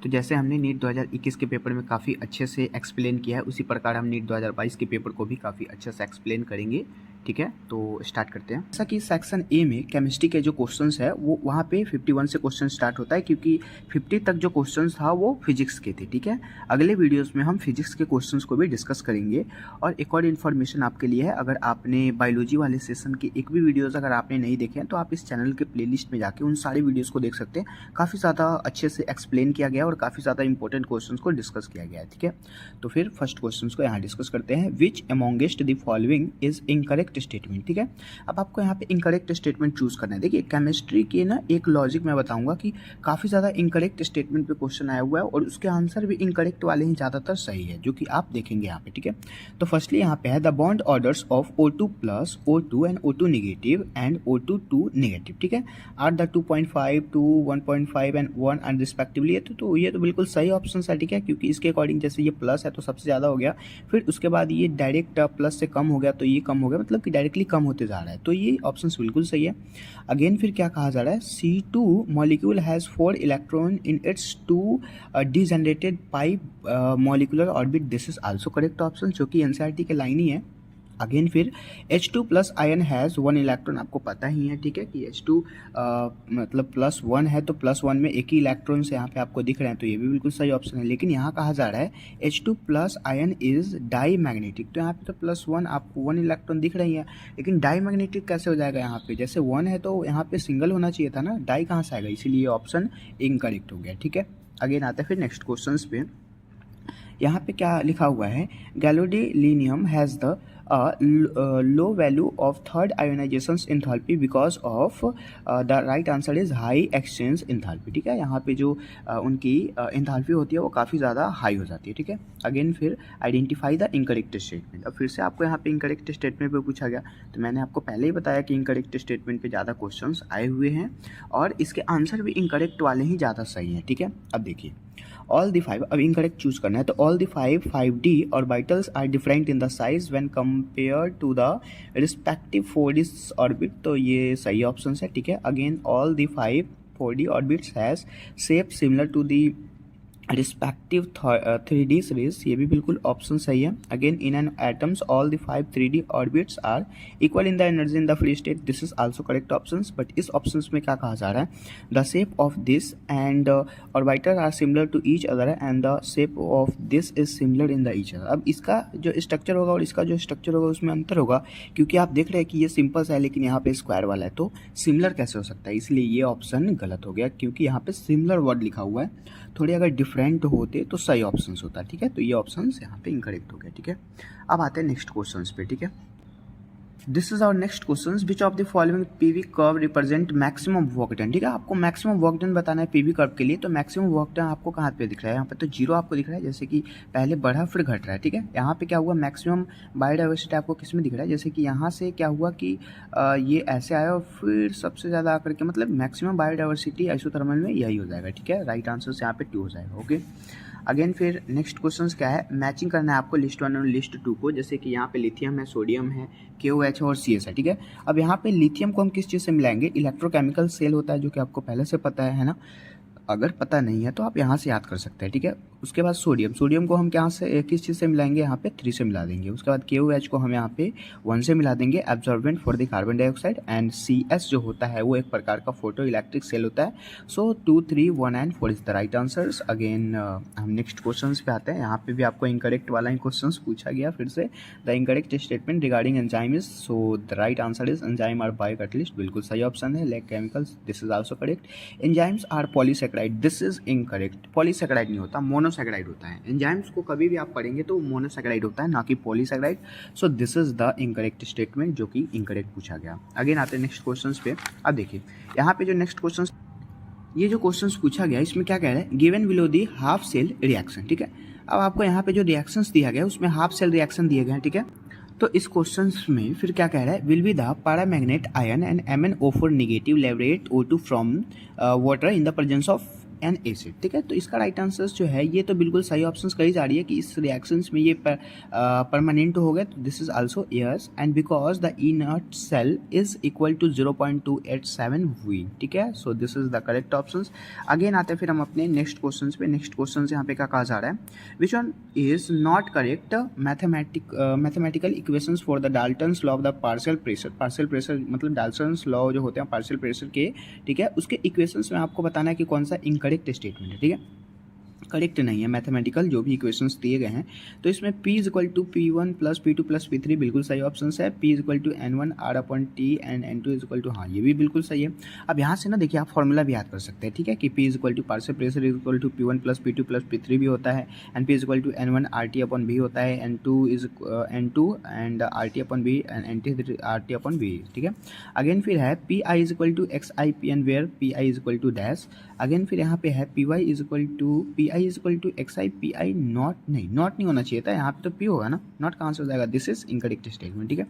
तो जैसे हमने नीट 2021 के पेपर में काफ़ी अच्छे से एक्सप्लेन किया है, उसी प्रकार हम नीट 2022 के पेपर को भी काफ़ी अच्छे से एक्सप्लेन करेंगे, ठीक है। तो स्टार्ट करते हैं। जैसा कि सेक्शन ए में केमिस्ट्री के जो क्वेश्चंस है वो वहाँ पे 51 से क्वेश्चन स्टार्ट होता है, क्योंकि 50 तक जो क्वेश्चंस था वो फिजिक्स के थे, ठीक है। अगले वीडियोस में हम फिजिक्स के क्वेश्चंस को भी डिस्कस करेंगे। और एक और इन्फॉर्मेशन आपके लिए है, अगर आपने बायोलॉजी वाले सेशन के एक भी वीडियोज़ अगर आपने नहीं देखे हैं तो आप इस चैनल के प्लेलिस्ट में जाके उन सारे वीडियोज़ को देख सकते हैं। काफ़ी ज़्यादा अच्छे से एक्सप्लेन किया गया और काफ़ी ज़्यादा इंपॉर्टेंट क्वेश्चन को डिस्कस किया गया है, ठीक है। तो फिर फर्स्ट क्वेश्चन को यहाँ डिस्कस करते हैं। Which amongst the following is incorrect statement, ठीक है। अब आपको यहाँ पे इनकरेक्ट स्टेटमेंट चूज करना है। देखिए केमिस्ट्री के ना एक लॉजिक मैं बताऊंगा कि काफ़ी ज़्यादा इनकरेक्ट स्टेटमेंट पे क्वेश्चन आया हुआ है और उसके आंसर भी इनकरेक्ट वाले ही ज़्यादातर सही है, जो कि आप देखेंगे यहाँ पे, ठीक है। तो फर्स्टली यहाँ पे है the bond orders of O2 plus O2 and O2 negative and O2 2 negative, ठीक है, are the 2.5 2 1.5 and 1 and respectively. तो ये तो बिल्कुल सही ऑप्शन है, ठीक है, क्योंकि इसके अकॉर्डिंग जैसे ये प्लस है तो सबसे ज़्यादा हो गया, फिर उसके बाद ये डायरेक्ट प्लस से कम हो गया तो ये कम हो गया, मतलब मतलब कि डायरेक्टली कम होते जा रहा है, तो ये ऑप्शन बिल्कुल सही है। अगेन फिर क्या कहा जा रहा है, C2 molecule has 4 electron in its 2 degenerated pi molecular orbit, this is also correct option, जो कि एनसीईआरटी के लाइन ही है। अगेन फिर H2 plus ion has 1 electron, आपको पता ही है, ठीक है, कि H2 मतलब +1 है, तो +1 में एक ही इलेक्ट्रॉन्स यहाँ पे आपको दिख रहे हैं, तो ये भी बिल्कुल सही ऑप्शन है। लेकिन यहाँ कहा जा रहा है H2 plus ion is diamagnetic, तो यहाँ पे तो +1 आपको 1 इलेक्ट्रॉन दिख रही है, लेकिन डाई मैग्नेटिक कैसे हो जाएगा, यहाँ पे जैसे 1 है तो यहाँ पे सिंगल होना चाहिए था ना, डाई कहाँ से आएगा, इसीलिए ऑप्शन इनकरेक्ट हो गया, ठीक है। अगेन आते हैं फिर नेक्स्ट क्वेश्चन पे। यहाँ पे क्या लिखा हुआ है, gadolinium has the low value of third ionisation enthalpy because of the right answer is high exchange enthalpy, ठीक है। यहाँ पे जो उनकी इंथैल्पी होती है वो काफ़ी ज़्यादा हाई हो जाती है, ठीक है। अगेन फिर आइडेंटिफाई द इनकरेक्ट स्टेटमेंट, अब फिर से आपको यहाँ पे इनकरेक्ट स्टेटमेंट पे पूछा गया, तो मैंने आपको पहले ही बताया कि इनकरेक्ट स्टेटमेंट पे ज़्यादा क्वेश्चंस आए हुए हैं और इसके आंसर भी इनकरेक्ट वाले ही ज़्यादा सही हैं, ठीक है। अब देखिए ऑल द 5, अब इनकरेक्ट चूज करना है, तो all the 5D orbitals are different in the size when compare to the respective 4D orbit, तो ये सही ऑप्शन है, ठीक है। Again all the 5 4D orbits has shape similar to the respective 3D series, ये भी बिल्कुल ऑप्शन सही है। Again in an atoms all the 5 3D orbitals are equal in the energy in the free state, this is also correct options. But इस options में क्या कहा जा रहा है, the shape of this and orbiter are similar to each other and the shape of this is similar in the each other. अब इसका जो स्ट्रक्चर होगा और इसका जो स्ट्रक्चर होगा उसमें अंतर होगा, क्योंकि आप देख रहे हैं कि ये सिंपल सा है लेकिन यहाँ पे स्क्वायर वाला है, तो सिमिलर कैसे हो सकता है, इसलिए ये ऑप्शन गलत हो गया, क्योंकि यहाँ पे सिमिलर वर्ड लिखा हुआ है, थोड़े अगर डिफरेंट होते तो सही ऑप्शन होता, ठीक है। तो ये ऑप्शन यहाँ पे इनकरेक्ट हो गया, ठीक है। अब आते हैं नेक्स्ट क्वेश्चन पे, ठीक है। This is our next question, which of the following PV curve represent maximum work done, ठीक है। आपको मैक्सिमम वर्क डन बताना है पीवी कर्व के लिए, तो मैक्सिमम वर्क डन आपको कहाँ पे दिख रहा है, यहाँ पे तो 0 आपको दिख रहा है, जैसे कि पहले बढ़ा फिर घट रहा है, ठीक है। यहाँ पे क्या हुआ, मैक्सिमम बायोडाइवर्सिटी आपको किस में दिख रहा है, जैसे कि यहाँ से क्या हुआ कि ये ऐसे आया और फिर सबसे ज़्यादा आकर के, मतलब मैक्सिमम बायोडाइवर्सिटी आइसोथर्मल में यही हो जाएगा, ठीक है। राइट आंसर यहाँ पे 2 हो जाएगा, ओके। अगेन फिर नेक्स्ट क्वेश्चन क्या है, मैचिंग करना है आपको लिस्ट 1 और लिस्ट 2 को, जैसे कि यहाँ पे लिथियम है, सोडियम है, KOH और CS है, ठीक है। अब यहाँ पे लिथियम को हम किस चीज़ से मिलाएंगे, इलेक्ट्रोकेमिकल सेल होता है, जो कि आपको पहले से पता है ना, अगर पता नहीं है तो आप यहाँ से याद कर सकते हैं, ठीक है। उसके बाद सोडियम को हम क्या से किस चीज़ से मिलाएंगे, यहाँ पे 3 से मिला देंगे। उसके बाद KOH को हम यहाँ पे 1 से मिला देंगे, absorbent for the carbon dioxide, and CS जो होता है वो एक प्रकार का फोटो इलेक्ट्रिक सेल होता है। सो 2, 3, 1 and 4 is the right answers. Again हम नेक्स्ट क्वेश्चन पे आते हैं, यहाँ पे भी आपको इनकरेक्ट वाला ही क्वेश्चन पूछा गया फिर से। The incorrect statement regarding enzyme is, so the right answer is enzyme are biocatalyst, बिल्कुल सही ऑप्शन है। Lack chemicals, this is also correct. Enzymes are polysaccharide, this is incorrect, polysaccharide नहीं होता, मोनोसेकेराइड होता है। एंजाइम्स को कभी भी आप पढ़ेंगे तो मोनोसेकेराइड होता है, ना कि polysaccharide. So this is the incorrect statement, जो कि इनकरेक्ट पूछा गया। अगेन आते हैं नेक्स्ट क्वेश्चंस पे। अब देखिए यहाँ पे जो नेक्स्ट क्वेश्चन, ये जो क्वेश्चंस पूछा गया इसमें क्या कह रहा है, given below the half cell reaction, ठीक है। अब आपको यहाँ पे जो रिएक्शंस दिया गया है उसमें हाफ सेल रिएक्शन दिए गए हैं, ठीक है। तो इस क्वेश्चन में फिर क्या कह रहा है, will be the paramagnet ion and MnO4 negative liberate O2 from water in the presence of N acid, ठीक है। तो इसका राइट आंसर जो है, ये तो बिल्कुल सही ऑप्शन कही जा रही है कि इस रिएक्शंस में ये परमानेंट हो गया, तो this is also yes, and because the inert cell is equal to 0.287 V, ठीक है। So this is the correct option. Again आते हैं फिर हम अपने नेक्स्ट क्वेश्चन पे। नेक्स्ट क्वेश्चन यहाँ पे क्या कहा जा रहा है, which one is not correct mathematical equations for the Dalton's law of the partial pressure मतलब डाल्टन्स लॉ जो होते हैं पार्शियल प्रेशर के, ठीक है, उसके इक्वेशंस में आपको बताना है कि कौन सा करेक्ट स्टेटमेंट है, ठीक है। करेक्ट नहीं है, मैथमेटिकल जो भी इक्वेशंस दिए गए हैं, तो इसमें P is equal to P1 plus P2 plus P3 बिल्कुल सही ऑप्शन है। P is equal to N1 R/T and N2 is equal to, हाँ ये भी बिल्कुल सही है। अब यहाँ से ना देखिए आप फॉर्मूला भी याद कर सकते हैं, ठीक है, कि P is equal to partial pressure is equal to P1 plus P2 plus P3 भी होता है, and P is equal to N1 RT/V होता है, N2 and RT/V and NT RT/V, ठीक है। अगेन फिर है PI is equal to XI/PN where PI is equal to dash. Again फिर यहाँ पे है PY is equal to PI is equal to XI/PI, not नहीं होना चाहिए था, यहाँ पे तो P होगा ना, नॉट कहाँ से हो जाएगा, दिस इज इनकरेक्ट स्टेटमेंट, ठीक है।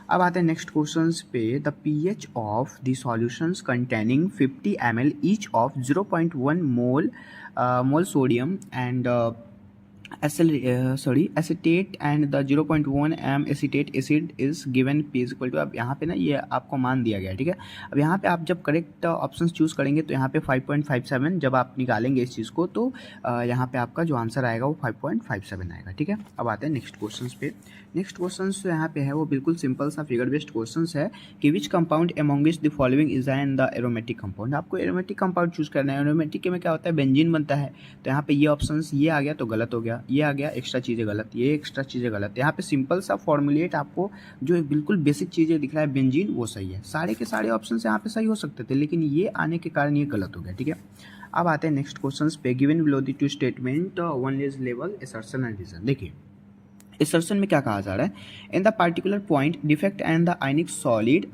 अब आते हैं नेक्स्ट क्वेश्चन पे, the pH of the solutions containing 50 ml each of 0.1 mole sodium and acetate and the 0.1 m acetate acid is given P is equal to. अब यहाँ पे ना ये आपको मान दिया गया है, ठीक है। अब यहाँ पे आप जब करेक्ट ऑप्शन चूज़ करेंगे तो यहाँ पे 5.57 जब आप निकालेंगे इस चीज़ को तो यहाँ पे आपका जो आंसर आएगा वो 5.57 आएगा, ठीक है। अब आते हैं नेक्स्ट क्वेश्चन पे। नेक्स्ट क्वेश्चन जो यहाँ पे है वो बिल्कुल सिंपल सा फिगर बेस्ड क्वेश्चन है कि which compound amongst the following is an the aromatic compound. आपको एरोमेटिक कंपाउंड चूज करना है। एरोमेटिक में क्या होता है, बेंजीन बनता है। तो यहाँ पे ये ऑप्शन ये आ गया तो गलत हो गया, ये आ गया एक्स्ट्रा चीज़ें गलत, ये एक्स्ट्रा चीज़ें गलत। यहाँ पे सिंपल सा फॉर्मुलेट आपको जो बिल्कुल बेसिक चीज़ें दिख रहा है बेंजीन वो सही है। सारे के सारे ऑप्शन यहाँ पे सही हो सकते थे लेकिन ये आने के कारण ये गलत हो गया, ठीक है। अब आते हैं नेक्स्ट क्वेश्चन पे। Given below the two statement one is level assertion and reason. देखिए असर्शन में क्या कहा जा रहा है, in the particular point defect and the ionic solid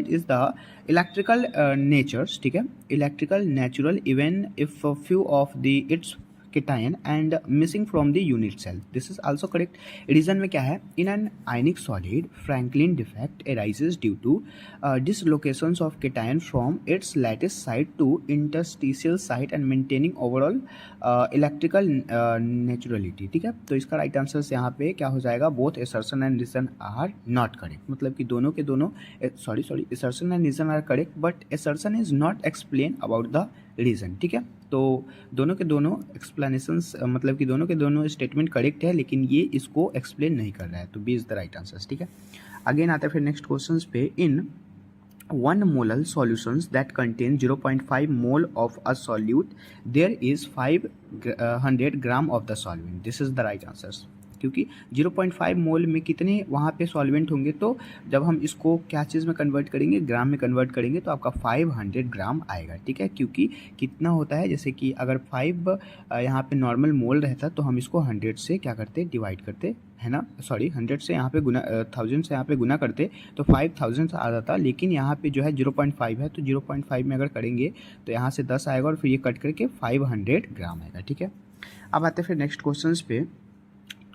is the electrical natures, ठीक है, electrical natural even if few of the its cation and missing from the unit cell. This is also correct. Reason में क्या है, in an ionic solid Franklin defect arises due to dislocations of cation from its lattice site to interstitial site and maintaining overall electrical naturality, ठीक है। तो इसका right answer यहाँ पे क्या हो जाएगा, both assertion and reason are not correct। मतलब कि दोनों के दोनों assertion and reason are correct but assertion is not explain about the reason, ठीक है। तो दोनों के दोनों एक्सप्लेनेशंस मतलब कि दोनों के दोनों स्टेटमेंट करेक्ट है लेकिन ये इसको एक्सप्लेन नहीं कर रहा है, तो B is the right answer, ठीक है। अगेन आता है फिर नेक्स्ट क्वेश्चन पे। In 1 molal solutions that contain 0.5 mole of a solute there is 500 gram of the solvent. This is the right answer, क्योंकि 0.5 मोल में कितने वहाँ पे सॉल्वेंट होंगे, तो जब हम इसको क्या चीज़ में कन्वर्ट करेंगे, ग्राम में कन्वर्ट करेंगे तो आपका 500 ग्राम आएगा, ठीक है। क्योंकि कितना होता है, जैसे कि अगर 5 यहाँ पे नॉर्मल मोल रहता तो हम इसको 100 से क्या करते, डिवाइड करते, है ना, 100 से यहाँ पे गुना 1000 से यहाँ पे गुना करते तो 5000 आ जाता। लेकिन यहाँ पे जो है 0.5 है तो 0.5 में अगर करेंगे तो यहाँ से 10 आएगा और फिर ये कट करके 500 ग्राम आएगा, ठीक है। अब आते हैं फिर नेक्स्ट क्वेश्चन पे।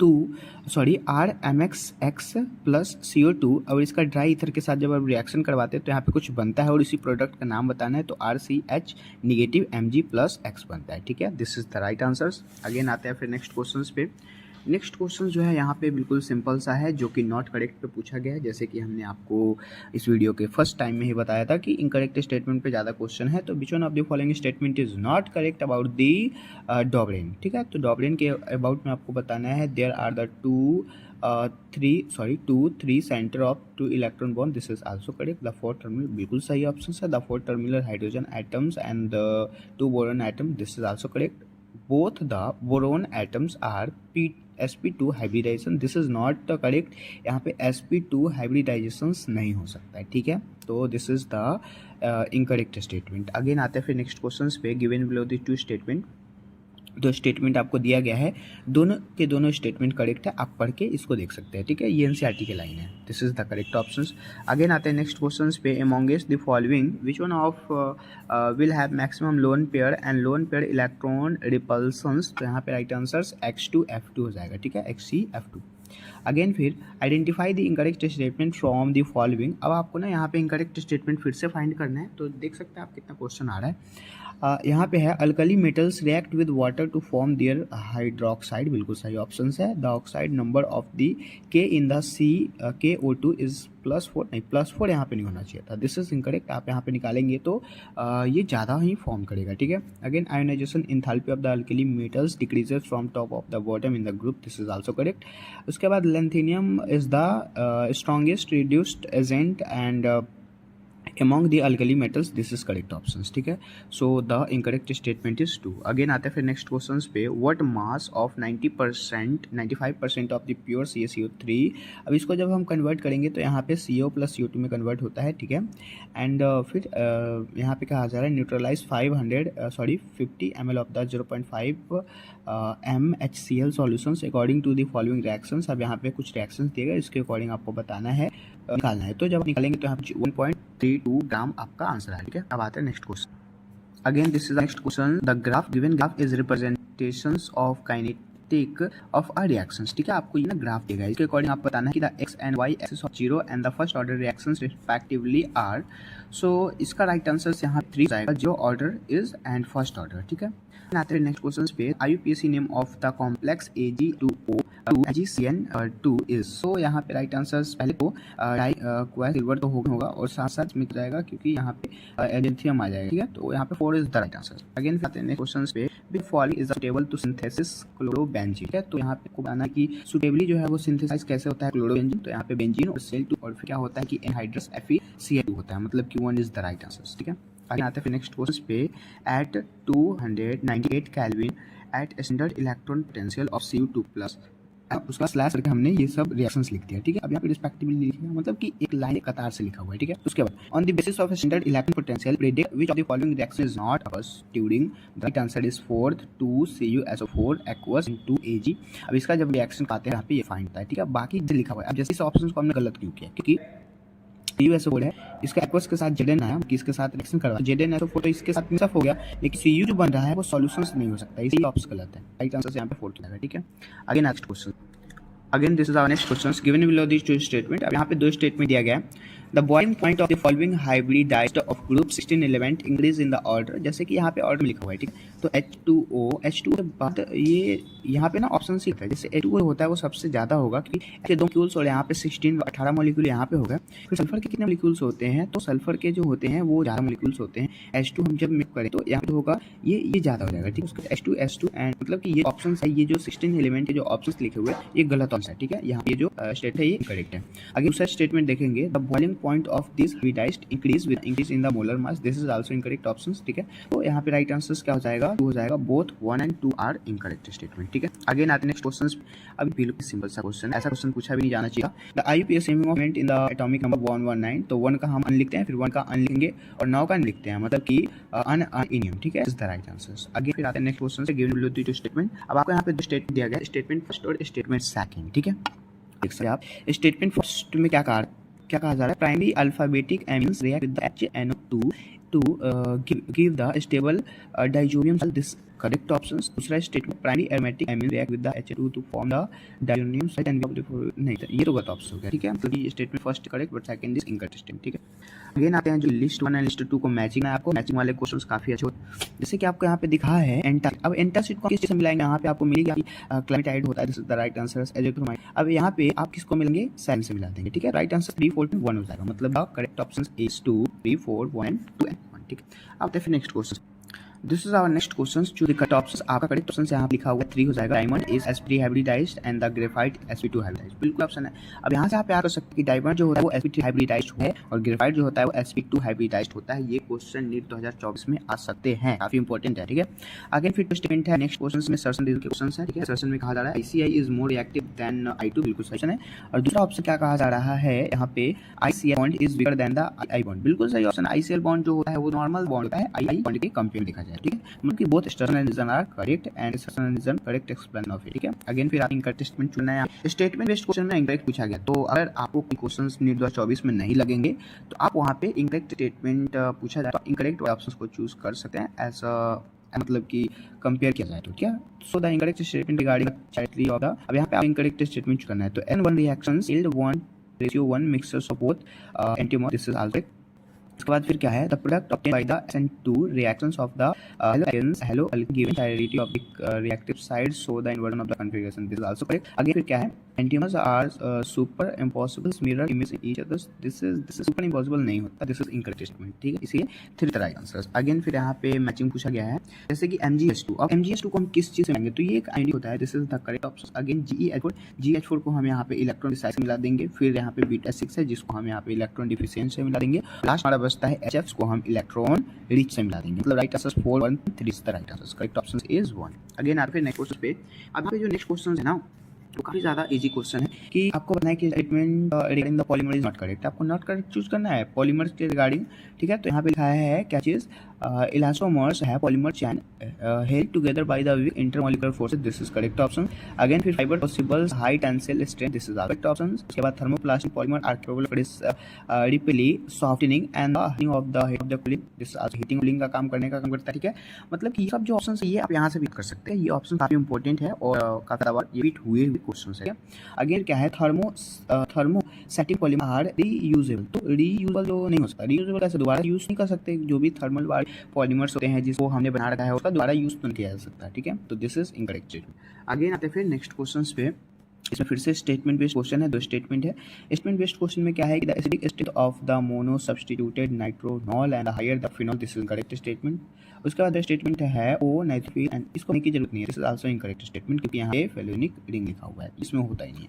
RMXX प्लस CO2 और इसका ड्राई ईथर के साथ जब आप रिएक्शन करवाते हैं तो यहाँ पे कुछ बनता है और इसी प्रोडक्ट का नाम बताना है, तो RCH negative Mg plus X बनता है, ठीक है। This is the right answers. Again आते हैं फिर नेक्स्ट क्वेश्चन पे। नेक्स्ट क्वेश्चन जो है यहाँ पे बिल्कुल सिंपल सा है जो कि नॉट करेक्ट पे पूछा गया है। जैसे कि हमने आपको इस वीडियो के फर्स्ट टाइम में ही बताया था कि इनकरेक्ट स्टेटमेंट पे ज़्यादा क्वेश्चन है। तो which one of the following statement is not correct about the Dobereiner, ठीक है। तो डॉबरेन के अबाउट में आपको बताना है there are the two three centre of 2 electron bond. This is also correct. The 4 terminal बिल्कुल सही ऑप्शन है। The 4 terminal hydrogen atoms and the 2 boron atom, this is also correct. Both the boron atoms are sp2 hybridization, this is not correct. यहाँ पे sp2 hybridisation नहीं हो सकता है, ठीक है। तो this is the incorrect statement. Again आते हैं फिर नेक्स्ट क्वेश्चन पे। Given below the 2 statement, 2 statement आपको दिया गया है, दोनों के दोनों स्टेटमेंट करेक्ट है, आप पढ़ के इसको देख सकते हैं, ठीक है। ये एनसीईआरटी के लाइन है, this is the correct options. Again आते हैं नेक्स्ट क्वेश्चन पे। Amongst the following which one of will have maximum lone pair and lone pair electron repulsions. तो यहाँ पे राइट आंसर्स X2F2 हो जाएगा, ठीक है, XCF2। अगेन फिर identify the incorrect statement from the following. अब आपको ना यहाँ पे इनकरेक्ट स्टेटमेंट फिर से फाइंड करना है, तो देख सकते हैं आप कितना क्वेश्चन आ रहा है। यहाँ पे है alkali metals react with water to form their hydroxide, बिल्कुल सही ऑप्शन है। The oxide number of the K in the CaO2 is +4, नहीं +4 यहाँ पे नहीं होना चाहिए था, दिस इज इनकरेक्ट। आप यहाँ पे निकालेंगे तो ये ज़्यादा ही फॉर्म करेगा, ठीक है। Again ionization enthalpy of the alkali metals decreases from top of the bottom in the group, this is also correct. उसके बाद lanthanum is the strongest reduced agent and among the alkali metals, this is correct options, ठीक है। so the incorrect statement is 2। Again आते हैं फिर next questions पे। what mass of 95% of the pure CaCO3। अब इसको जब हम कन्वर्ट करेंगे तो यहाँ पे CO प्लस CO2 में कन्वर्ट होता है, ठीक है। एंड फिर यहाँ पे कहा जा रहा है neutralize 50 ml of the 0.5 MHCl solutions according to the following reactions. अब यहाँ पे कुछ रिएक्शंस दिए गए, इसके अकॉर्डिंग आपको बताना है, निकालना है। तो जब आप निकालेंगे तो यहाँ पे 1.32 ग्राम आपका आंसर है, ठीक है। अब आते हैं next question. Again this is the next question. The graph given graph is representations of kinetic of a reactions, ठीक है। आपको ये ना ग्राफ देगा, इसके अकॉर्डिंग आप बताना है कि the x and y axis of 0 and the first order reactions respectively are. So इसका राइट आंसर यहाँ 3 आएगा, 0 order is and first order, ठीक है। आते हैं नेक्स्ट क्वेश्चन पे। IUPAC name of the complex Ag2O AgCN2 is. So यहाँ पे राइट आंसर पहले तो सिल्वर तो होगा और साथ साथ मिल जाएगा क्योंकि यहाँ पे एजेंथियम आ जाएगा, ठीक है। तो यहाँ पे 4 is the right answer. Again फिर आते हैं नेक्स्ट क्वेश्चन पे। Big folly is suitable to synthesis chlorobenzene, ठीक है। तो यहाँ पे आपको बताना कि सुटेबली जो है वो सिंथेसाइज कैसे होता है क्लोरोबेंजीन। तो यहाँ पे बेंजीन और Cl2 और फिर क्या होता है कि एनहाइड्रस FeCl2 होता है, मतलब कि 1 इज द राइट आंसर, ठीक है। आगे आते हैं फिर नेक्स्ट क्वेश्चन पे। At 298 kelvin at standard electron potential of Cu2+, उसका स्लैश करके हमने ये सब रिएक्शंस लिख दिया, ठीक है। अब यहाँ पे रिस्पेक्टिवली लिखिएगा, मतलब कि एक लाइन कतार से लिखा हुआ है, ठीक है। उसके बाद on the basis of standard electron potential predict which of the following reaction is not occurs during the right answer is 4th 2CuSO4 aqueous into Ag। अब इसका जब रिएक्शन आते हैं यहाँ पे ये फाइंड होता है, ठीक है। बाकी जो लिखा हुआ है, अब जैसे इस ऑप्शन को हमने गलत क्यों किया, क्योंकि CuSO4 है, इसका एक्वस के साथ Zn आया, किसके साथ रिएक्शन करवा Zn-SO4 तो इसके साथ मिक्सअप हो गया, लेकिन Cu जो बन रहा है वो सॉल्यूशंस नहीं हो सकता, इसलिए ऑप्शन गलत है। राइट आंसर यहाँ पे 4 किया, ठीक है। आगे next question. Again this is our next question given below this two statement. अब यहाँ पे 2 स्टेटमेंट दिया गया है। The boiling point of the following hybridized of group 16 element increase in the order, जैसे कि यहाँ पे ऑर्डर में लिखा हुआ है, ठीक है। तो H2O के बाद ये यहाँ पे ना ऑप्शन सी है, जैसे H2O होता है वो सबसे ज़्यादा होगा क्योंकि ऐसे 2 मॉलिक्यूल्स और यहाँ पे 18 मॉलिक्यूल यहाँ पे होगा। फिर सल्फर के कितने मॉलिक्यूल्स होते हैं, तो सल्फर के जो होते हैं वो ज़्यादा मॉलिक्यूल्स होते हैं। H2 हम जब मिक्स करें तो यहाँ पे होगा ये ज़्यादा हो जाएगा, ठीक है। उसके H2 एंड मतलब कि ये ऑप्शन है, ये जो 16 एलिमेंट के जो ऑप्शन लिखे हुए हैं ये गलत ऑप्शन है, ठीक है। यहाँ पे जो स्टेट है ये करेक्ट है। आगे दूसरा स्टेटमेंट देखेंगे। The boiling point of this hybridized increase in the molar mass, this is also incorrect options, ठीक है। तो यहाँ पे राइट आंसर्स क्या हो जाएगा, 2 हो जाएगा। Both 1 and 2 are incorrect statement, ठीक है। अगेन आते नेक्स्ट क्वेश्चंस। अभी बिल्कुल सिंपल सा क्वेश्चन, ऐसा क्वेश्चन पूछा भी नहीं जाना चाहिए। The IUPAC naming of element in the atomic number 119, तो 1 का हम अन लिखते हैं, फिर 1 का अन लिखेंगे और 9 का अन लिखते हैं, मतलब कि अनइनियम, ठीक है। Is the right answers. आगे फिर आते हैं नेक्स्ट क्वेश्चन से। Given below the 2 statement. अब आपको यहाँ पे 2 स्टेटमेंट दिया गया, स्टेटमेंट फर्स्ट और स्टेटमेंट सेकंड, ठीक है। देख सकते हैं आप स्टेटमेंट फर्स्ट में क्या कहा जा रहा है। Primary alphabetic एमिन्स react with the HNO2 to give the stable diazonium salt, this correct options। दूसरा statement primary aromatic amine react with the HNO2 to form the diazonium salt and नहीं था, ये तो गलत ऑप्शन हो गया, ठीक है। मतलब ये statement first correct but second is incorrect statement, ठीक है। अगेन आते हैं जो लिस्ट 1 एंड लिस्ट 2 को मैचिंग है, आपको मैचिंग वाले क्वेश्चंस काफी अच्छे होते हैं, जैसे कि आपको यहाँ पे दिखा है एंटासिड। अब एंटासिड को किस चीज से मिलाएंगे, यहाँ पे आपको मिलेगी क्लाइमेटाइड होता है, this is the right answer एज़ोथर्माइड। अब यहाँ पे आप किसको मिलेंगे, सेल से मिला देंगे, ठीक है। राइट आंसर 3 4 1 हो जाएगा, मतलब करेक्ट ऑप्शन इज 2 3 4 1 2 and 1, ठीक है। अब देखिए next question. This is our next question. जो करेक्ट ऑप्शन आपका करेक्ट ऑप्शन यहाँ लिखा हुआ है 3 हो जाएगा। Diamond is sp3 hybridized and the graphite sp2 hybridized, बिल्कुल ऑप्शन है। अब यहाँ से आप याद कर सकते हैं कि डायमंड जो होता है वो sp3 हाइब्रिडाइज्ड है और ग्रेफाइट जो होता है वो sp2 हाइब्रिडाइज्ड होता है। ये क्वेश्चन नीट 2024 में आ सकते हैं, काफी इंपॉर्टेंट है, ठीक है। आगे फिर स्टेटमेंट है नेक्स्ट क्वेश्चन में सर्सन के क्वेश्चन है, ठीक है। सर्सन में कहा जा रहा है ICI is more reactive than I2, बिल्कुल सही है। और दूसरा ऑप्शन क्या कहा जा रहा है यहाँ पे, ICI bond is bigger than the I bond, बिल्कुल सही ऑप्शन। ICL बॉन्ड जो होता है वो नॉर्मल बॉन्ड होता है, I बॉन्ड के कंपेयर देखा जाए, ठीक है। मतलब both assertion and reason are correct and assertion and reason correct explain of it, ठीक है। अगेन फिर आप इनकरेक्ट स्टेटमेंट चुनना है। स्टेटमेंट बेस्ड क्वेश्चन में इनकरेक्ट पूछा गया, तो अगर आपको क्वेश्चंस नीट 2024 में नहीं लगेंगे तो आप वहाँ पे इनकरेक्ट स्टेटमेंट पूछा जाए तो इनकरेक्ट ऑप्शंस को चूज कर सकते हैं, ऐसा मतलब कि कंपेयर किया जाए तो, ठीक है। So the incorrect statement regarding child of the, अब यहाँ पे आप इनकरेक्ट स्टेटमेंट चूज करना है। तो N1 reactions yield 1:1 mixtures of both enantiomer, this is also. उसके बाद फिर क्या है, the product obtain by the SN2 reactions of the halo given directivity of the reactive side, so the inversion of the configuration, this is also correct. आगे फिर क्या है, enantiomers are super impossible mirror image each other, this is super impossible नहीं होता, this is incorrect statement, ठीक है। इसलिए 3 right answers. Again फिर यहाँ पे मैचिंग पूछा गया है, जैसे कि MgH2। अब MgH2 को हम किस चीज से मिलाएंगे, तो ये एक आईडी होता है, this is the correct option. Again GeH4 को हम यहाँ पे इलेक्ट्रॉन डिसाइड से मिला देंगे, फिर यहाँ पे β6 है जिसको हम यहाँ पे इलेक्ट्रॉन डिफिशिएंट से मिला देंगे। लास्ट हमारा बचता है HF को हम इलेक्ट्रॉन रिच से मिला देंगे, मतलब right answer 4 1 3 is the right answer, correct option is 1। Again आप फिर नेक्स्ट क्वेश्चन पे। अब पे जो नेक्स्ट क्वेश्चन है ना तो काफी ज्यादा इजी क्वेश्चन है कि आपको बताना है कि statement regarding the polymer is not correct, आपको नॉट करेक्ट चूज करना है पॉलीमर के रिगार्डिंग, ठीक है। तो यहाँ पे लिखा है क्या चीज, इलास्टोमर्स है polymer chain held together by the weak intermolecular forces, this is correct option. Again फिर fibre possibles high tensile strength, this is correct option. उसके बाद thermoplastic polymer are capable of repeatedly softening and the heating of the head of the cooling, this आज heating cooling का काम करने का काम करता है, ठीक है। मतलब कि ये सब जो ऑप्शन है ये आप यहाँ से भी कर सकते हैं, ये ऑप्शन काफी इंपॉर्टेंट है और काफी बार रिपीट हुए क्वेश्चन है। अगेन क्या है, थर्मोसेटिक पॉलीमर आर रीयूजेबल, तो रीयूजेबल जो नहीं हो सकता, रीयूजेबल ऐसे दोबारा यूज नहीं कर सकते, जो भी थर्मल वाले पॉलीमर्स होते हैं जिसको हमने बना रखा है उसका दोबारा यूज तो नहीं किया जा सकता, ठीक है। तो दिस इज इनकरेक्ट स्टेटमेंट। आगे आते हैं फिर नेक्स्ट क्वेश्चन पे। इसमें फिर से स्टेटमेंट बेस्ड क्वेश्चन है, 2 स्टेटमेंट है। स्टेटमेंट बेस्ड क्वेश्चन में क्या है कि the acidic state of the mono substituted nitrophenol and higher the phenol, this is correct statement. उसके बाद स्टेटमेंट है ओ नाइट्रोफिल एंड इसको होने की जरूरत नहीं है, this is also incorrect statement क्योंकि यहाँ पे फेलोनिक रिंग लिखा हुआ है, इसमें होता ही नहीं है।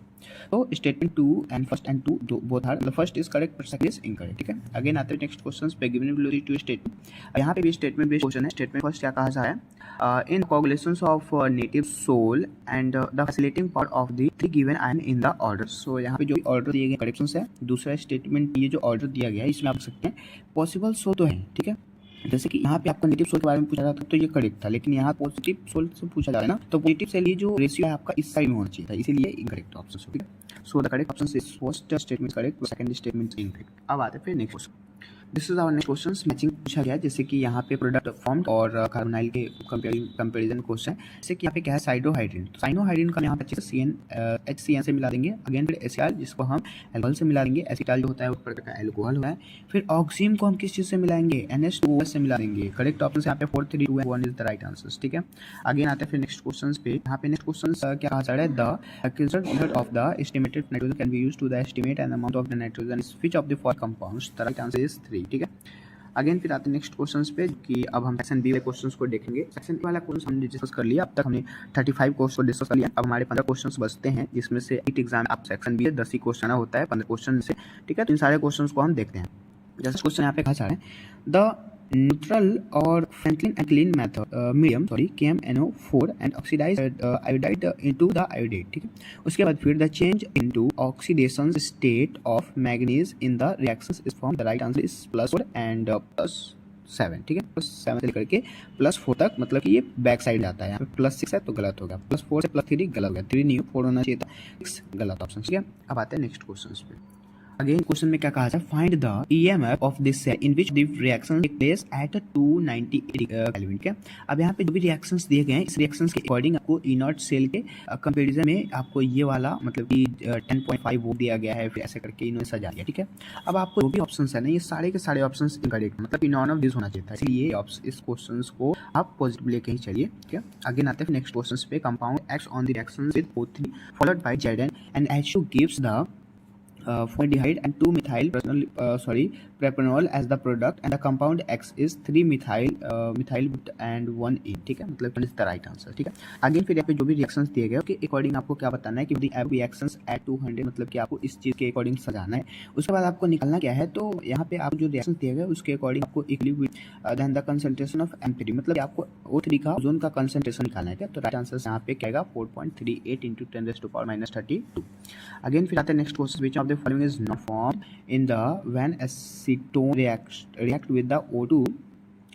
तो statement 2 and first and 2 both are, the first is correct but second is incorrect, ठीक है। अगेन आते हैं नेक्स्ट क्वेश्चंस पे। गिवन बिलो टू स्टेटमेंट, यहाँ पे भी स्टेटमेंट बेस्ड क्वेश्चन है। स्टेटमेंट फर्स्ट क्या कहा जा रहा है, in coagulations of native sol and the facilitating part of the three given ion in the order. So यहाँ पे जो ऑर्डर दिए गए करेक्शंस है। दूसरा स्टेटमेंट ये जो ऑर्डर दिया गया है इसमें आप सकते हैं पॉसिबल सो तो है, ठीक है। जैसे कि यहाँ पे आपको नेगेटिव सोल के बारे में पूछा था तो ये करेक्ट था, लेकिन यहाँ पॉजिटिव सोल से पूछा जा रहा है ना, तो पॉजिटिव से लिए जो रेशियो है आपका इस साइड में होना चाहिए था, इसीलिए इनकरेक्ट ऑप्शन, ठीक है। So the correct option is first statement correct, second statement incorrect. अब आते हैं फिर next question. This is our next question. Matching पूछा गया जैसे कि यहाँ पे प्रोडक्ट फॉर्म्ड और कार्बोनाइल के कंपैरिजन क्वेश्चन है। जैसे कि यहाँ पे क्या है साइनोहाइड्रिन, तो साइनोहाइड्रिन का यहाँ पे अच्छे से HCN से मिला देंगे। अगेन फिर एसिटाल जिसको हम एल्कोहल से मिला देंगे, एसिटाल जो होता है वो प्रकार का एल्कोहल होता है। फिर ऑक्सीन को हम किस चीज़ से मिलाएंगे, NH2OH से मिला देंगे। करेक्ट ऑप्शन यहाँ पे 4 3 2 1 इज द राइट आंसर, ठीक है। अगेन आते हैं फिर नेक्स्ट क्वेश्चन पे। यहाँ पे नेक्स्ट क्वेश्चन क्या कहा जा रहा है, the method of the estimated nitrogen can be used to the estimate and amount of the nitrogen is which of the following compounds, the right answer is 3, ठीक है। अगेन फिर आते हैं नेक्स्ट क्वेश्चंस पे कि अब हम सेक्शन बी वाले क्वेश्चंस को देखेंगे। सेक्शन बी वाला क्वेश्चन हमने डिस्कस कर लिया, अब तक हमने 35 क्वेश्चन को डिस्कस कर लिया। अब हमारे 15 क्वेश्चंस बचते हैं जिसमें से 8 एग्जाम आप सेक्शन बी है 10 ही क्वेश्चन होता है 15 क्वेश्चन से, ठीक है। तो इन सारे क्वेश्चंस को हम देखते हैं। जैसे क्वेश्चन यहाँ पे कहा जा रहा है द न्यूट्रल और Franklin alkaline method medium KMNO4 and oxidize iodide into the iodate, ठीक है। उसके बाद फिर the change into oxidation state of manganese in the reactions is form, the right answer is +4 and +7, ठीक है। +7 से लेकर के +4 तक, मतलब कि ये बैक साइड जाता है। यहाँ पे +6 है तो गलत हो गया, +4 से +3 गलत हो गया, 3 नहीं 4 होना चाहिए था, 6 गलत ऑप्शन, ठीक है। अब आते हैं नेक्स्ट क्वेश्चन पे। अगेन क्वेश्चन में क्या कहा जाए, find the EMF of this cell in which the reaction take place at 298 kelvin, क्या। अब यहाँ पे जो भी रिएक्शंस दिए गए हैं इस रिएक्शंस के अकॉर्डिंग आपको इनर्ट सेल के कंपैरिजन में आपको ये वाला मतलब कि 10.5 वोल्ट दिया गया है, फिर ऐसे करके इन्होंने सजा दिया, ठीक है। अब आपको जो भी ऑप्शंस है ना ये सारे के सारे ऑप्शंस इनकरेक्ट, मतलब नॉन ऑफ दिस होना चाहिए था, इसलिए इस क्वेश्चन को आप पॉजिटिव लेके ही चलिए, ठीक है। आगे आते हैं नेक्स्ट क्वेश्चन पे। Compound acts on the reaction with O3 followed by Zn and H2 gives the formaldehyde and 2-methyl propanol as the product and the compound X is 3-methyl and 1 ठीक है, मतलब 1 is the right answer, ठीक है। आगे फिर यहाँ पे जो भी रिएक्शंस दिए गए उसके अकॉर्डिंग आपको क्या बताना है कि रिएक्शंस एट 200, मतलब कि आपको इस चीज़ के अकॉर्डिंग सजाना है। उसके बाद आपको निकालना क्या है, तो यहाँ पे आप जो रिएक्शंस दिए गए उसके अकॉर्डिंग आपको equilibrium then the concentration of M3, मतलब आपको O3 का ओजोन का कंसंट्रेशन निकालना है, क्या। तो राइट आंसर यहाँ पे क्या आएगा 4.38 × 10⁻32। अगेन फिर आते हैं next question, which of the following is not formed in the when acetone react with the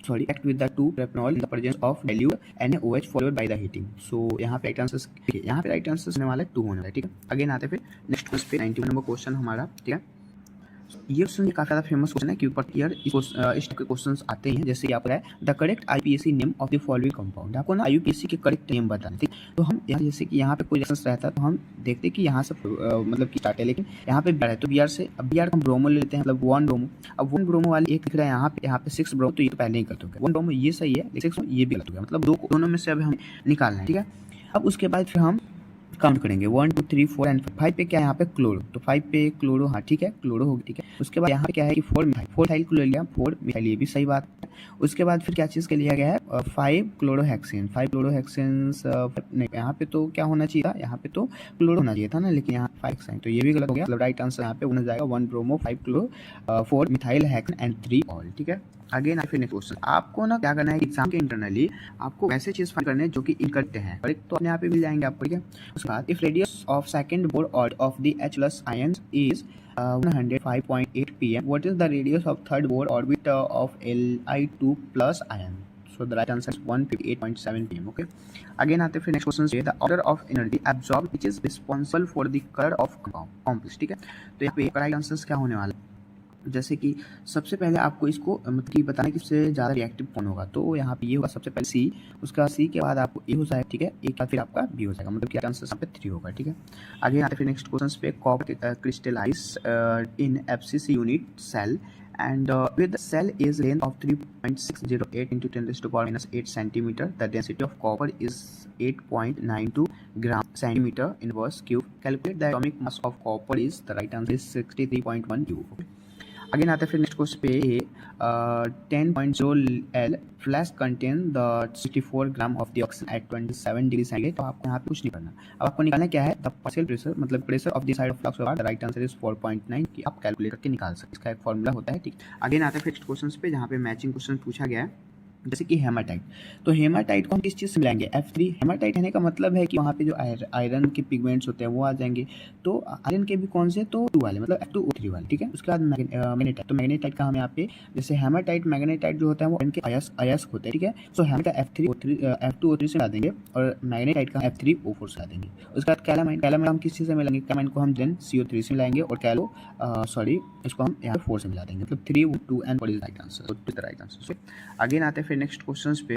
react with the 2-propanol in the presence of dilute NaOH followed by the heating। so यहाँ पे right answer, यहाँ पे right answer होने वाला है 2 होने वाला है, ठीक है। अगेन आते फिर नेक्स्ट क्वेश्चन पे 91 नंबर क्वेश्चन हमारा, ठीक है। ये क्वेश्चन काफी ज्यादा फेमस क्वेश्चन है क्योंकि ईयर इस टाइप के क्वेश्चंस आते हैं। जैसे यहाँ पर है the correct IUPAC name of the following compound, आपको ना IUPAC के करेक्ट नेम बताना, ठीक। तो हम यहाँ जैसे कि यहाँ पे कोई रिएक्शंस रहता है तो हम देखते हैं कि यहाँ से मतलब कि स्टार्ट है, लेकिन यहाँ पे Br है तो Br से अब Br हम ब्रोमो ले लेते हैं, मतलब 1 ब्रोमो। अब 1 ब्रोमो वाली एक दिख रहा है यहाँ पे 6 ब्रोमो, तो ये तो पहले ही कर दोगे। 1 ब्रोमो ये सही है, 6 ये भी गलत हो गया, मतलब दोनों में से अब हमें निकालना है, ठीक है। अब उसके बाद फिर हम काउंट करेंगे 1 2 3 4 एंड 5 पे क्या है यहाँ पे क्लोरो, तो 5 पे क्लोरो, हाँ ठीक है क्लोरो होगी, ठीक है। उसके बाद यहाँ पे क्या है कि 4 मिथाइल को ले लिया, 4 मिथाइल, ये भी सही बात है। उसके बाद फिर क्या चीज़ के लिया गया है 5 क्लोरोहेक्सिन, 5 क्लोरोहेक्सिन्स नहीं, यहाँ पे तो क्या होना चाहिए था, यहाँ पे तो क्लोरो होना चाहिए था ना, लेकिन यहाँ 5 हेक्सेन, तो ये भी गलत हो गया। मतलब राइट आंसर यहाँ पे होना जाएगा 1 bromo 5 chloro 4 methyl hexane and 3 all, ठीक है। अगेन फिर नेक्स्ट क्वेश्चन, आपको ना क्या करना है एग्जाम के इंटरनली आपको वैसे चीज फाइंड करने जो कि इनकरेक्ट हैं, करेक्ट तो अपने यहाँ पे मिल जाएंगे आपको, ठीक है। उसके बाद if radius of second Bohr orbit of the H+ ions is 105.8 pm, what is the radius of third Bohr orbit of Li2+ ion, so the right answer is 158.7 pm, okay। Again आते फिर next question, the order of energy absorb which is responsible for the colour of complex, ठीक है। तो यहाँ पे right answer क्या होने वाला है, जैसे कि सबसे पहले आपको इसको मतलब कि बताना कि सबसे ज़्यादा रिएक्टिव कौन होगा, तो यहाँ पे ये होगा सबसे पहले C, उसका C के बाद आपको A हो जाएगा, ठीक है। एक बाद फिर आपका B हो जाएगा, मतलब कि आंसर यहाँ पे 3 होगा, ठीक है। आगे आते फिर नेक्स्ट क्वेश्चन पे, copper crystallize in FCC unit cell and with the cell is length of 3.608 into 10 raised to power minus 8 centimeter. The density of copper is 8.92 gram centimeter inverse cube. Calculate the atomic mass of copper is the right answer is 63.1 cube. Again आते हैं फिर next question पे 10.0 L flask contain the 64 gram of the oxygen at 27 degree centigrade. तो आपको यहाँ पे कुछ नहीं करना, अब आपको निकालना क्या है द पार्शियल प्रेशर, मतलब pressure of the side of flux the right answer is 4.9 कि आप कैलकुलेट करके निकाल सकते, इसका एक फॉर्मूला होता है। ठीक, अगेन आते हैं फिर नेक्स्ट क्वेश्चन पे जहाँ पे मैचिंग क्वेश्चन पूछा गया है, जैसे कि हेमाटाइट। तो हेमाटाइट को हम किस चीज़ से मिलाएंगे, F3। हेमाटाइट कहने का मतलब है कि वहाँ पे जो आयरन के पिगमेंट्स होते हैं वो आ जाएंगे। तो आयरन के भी कौन से, तो 2 वाले, मतलब F2O3 वाले। ठीक है, उसके बाद मैग्नेटाइट। तो मैग्नेटाइट का हम यहाँ पे जैसे हेमाटाइट मैग्नेटाइट जो होता है वो आयरन के अयस्क होते हैं। ठीक है, सो हेमाटाइट F2O3 से ला देंगे और मैग्नेटाइट का F3O4 से ला देंगे। उसके बाद कैलामाइन, कैलामाइन हम किस चीज़ से मिलाएंगे, कैलामाइन को हम देन CO3 से मिलाएंगे और इसको हम यहाँ पे 4 से मिला देंगे, मतलब 3, 2 and 4 is right answer, the right answer. Again आते हैं फिर नेक्स्ट क्वेश्चंस पे,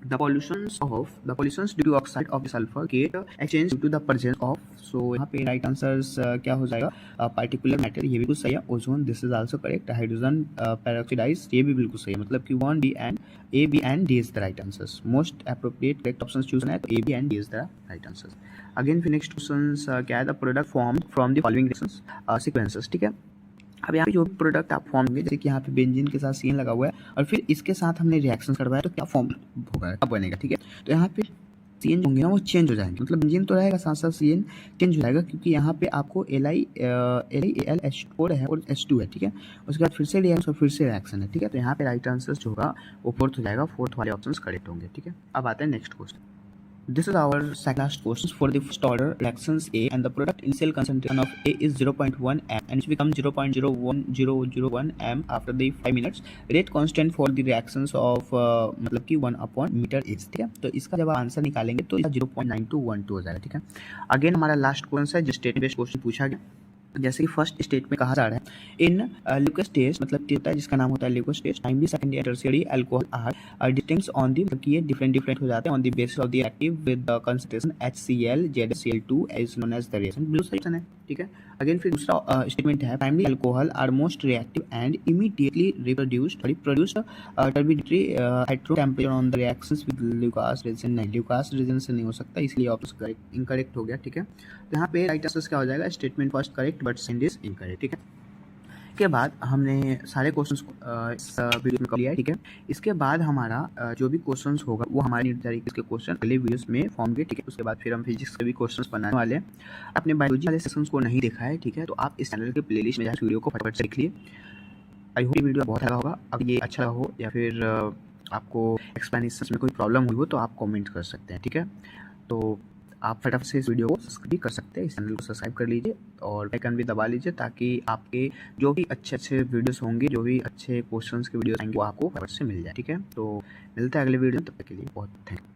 the pollutions due to oxide of the sulfur get exchange due to the presence of, so यहाँ पे राइट आंसर्स क्या हो जाएगा, पार्टिकुलर मैटर, ये बिल्कुल सही है। Ozone, this is also correct. Hydrogen peroxide is, ये भी बिल्कुल सही है, मतलब कि 1 B and A B and D is the right answers. Most appropriate correct option choose है तो A B and D is the right answers. Again फिर नेक्स्ट क्वेश्चंस क्या है, the product form from the following reactions sequences. ठीक है, अब यहाँ पे जो भी प्रोडक्ट आप फॉर्म होंगे, जैसे कि यहाँ पे बेंजीन के साथ CN लगा हुआ है और फिर इसके साथ हमने रिएक्शन करवाया तो क्या फॉर्म होगा, अब बनेगा। ठीक है, तो यहाँ पे CN जो होंगे ना वो चेंज हो जाएंगे, मतलब बेंजीन तो रहेगा साथ साथ CN चेंज हो जाएगा, क्योंकि यहाँ पे आपको LiAlH4 है और H2 है। ठीक है, उसके बाद फिर से रिएक्शन और फिर से रिएक्शन है। ठीक है, तो यहाँ पे राइट आंसर जो होगा वो फोर्थ हो जाएगा, फोर्थ वाले ऑप्शन करेक्ट होंगे। ठीक है, अब आते हैं next question. This is our second last question for the first order reactions A, and the product initial concentration of A is 0.1 m and it becomes 0.01001 m after the 5 minutes. Rate constant for the reactions of मतलब कि 1/meter is। ठीक है, तो इसका जब आप answer निकालेंगे तो 0.9212 हो जाएगा। ठीक है, अगेन हमारा लास्ट क्वेश्चन है जो स्टेट बेस्ड क्वेश्चन पूछा गया, जैसे कि फर्स्ट स्टेट में कहा जा रहा है इन ल्यूकस टेस्ट, मतलब होता है जिसका नाम होता है Lucas test, primary secondary tertiary alcohol are distinct on the, मतलब कि ये डिफरेंट हो जाते हैं on the basis of the active with the concentration HCl ZCl2 as known as the reaction. बिल्कुल सही है। ठीक है, अगेन फिर दूसरा स्टेटमेंट है primary alcohol are most reactive and immediately produced turbidity at room temperature on the reactions with Lucas reason. नहीं, Lucas reason से नहीं हो सकता, इसलिए ऑप्शन इनकरेक्ट हो गया। ठीक है, तो यहाँ पे राइट आंसर क्या हो जाएगा, statement first correct but second is incorrect. ठीक है, के बाद हमने सारे क्वेश्चंस इस वीडियो में कर लिया है। ठीक है, इसके बाद हमारा जो भी क्वेश्चंस होगा वो हमारे निर्धारित के क्वेश्चन अगले वीडियोस में फॉर्म के। ठीक है, उसके बाद फिर हम फिजिक्स के भी क्वेश्चंस बनाने वाले हैं। आपने बायोलॉजी वाले सेशंस को नहीं देखा है, ठीक है, तो आप इस चैनल के प्लेलिस्ट में जाकर वीडियो को फटाफट से देख लिए। आई होप ये वीडियो बहुत अच्छा होगा। अब ये अच्छा हो या फिर आपको एक्सप्लेनेशन में कोई प्रॉब्लम हुई हो तो आप कमेंट कर सकते हैं। ठीक है, तो आप फटाफट से इस वीडियो को सब्सक्राइब भी कर सकते हैं, इस चैनल को सब्सक्राइब कर लीजिए और आइकन भी दबा लीजिए, ताकि आपके जो भी अच्छे वीडियोस होंगे, जो भी अच्छे क्वेश्चंस के वीडियोस आएंगे वो आपको फटाफट से मिल जाए। ठीक है, तो मिलता है अगले वीडियो में, तब तक के लिए बहुत थैंक यू।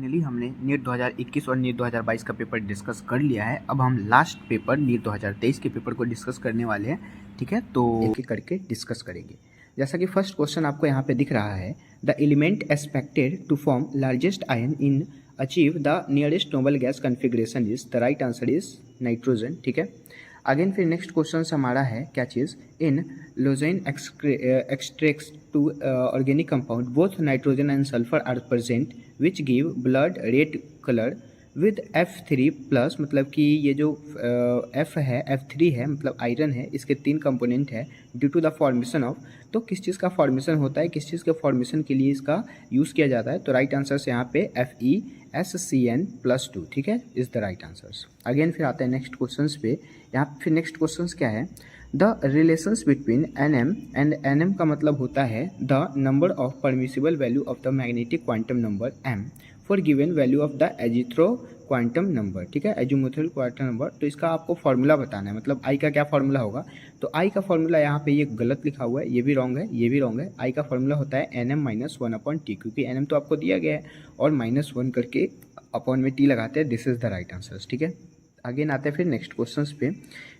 फाइनली हमने नीट 2021 और नीट 2022 का पेपर डिस्कस कर लिया है। अब हम लास्ट पेपर नीट 2023 के पेपर को डिस्कस करने वाले हैं, ठीक है। तो एक एक करके डिस्कस करेंगे। जैसा कि फर्स्ट क्वेश्चन आपको यहाँ पे दिख रहा है, the element expected to form largest ion in achieve the nearest noble gas configuration is, the right answer is nitrogen, ठीक है। अगेन फिर नेक्स्ट क्वेश्चन हमारा है क्या चीज़, इन लोजेन extracts to organic compound both nitrogen and sulphur are present which give blood red colour with F3 plus, मतलब कि ये जो F है F3 है मतलब आयरन है, इसके 3 कंपोनेंट है due to the formation of, तो किस चीज़ का फॉर्मेशन होता है, किस चीज़ के फॉर्मेशन के लिए इसका यूज़ किया जाता है, तो राइट आंसर से यहाँ पे FeSCN+2, ठीक है, is the right answers. Again फिर आते हैं नेक्स्ट क्वेश्चन पे। यहाँ फिर नेक्स्ट क्वेश्चन क्या है, the relations between NM and NM का मतलब होता है the number of permissible value of the magnetic quantum number M for given value of the azimuthal quantum number, ठीक है, एजिमुथल क्वांटम नंबर। तो इसका आपको फॉर्मूला बताना है, मतलब आई का क्या फॉर्मूला होगा, तो आई का फॉर्मूला यहाँ पे ये गलत लिखा हुआ है, ये भी रॉन्ग है, ये भी रॉन्ग है। आई का फॉर्मूला होता है NM-1/T, क्योंकि NM तो आपको दिया गया है और -1 करके अपॉन में T लगाते हैं, this is the right answer, ठीक है। अगेन आते हैं फिर नेक्स्ट क्वेश्चन पे।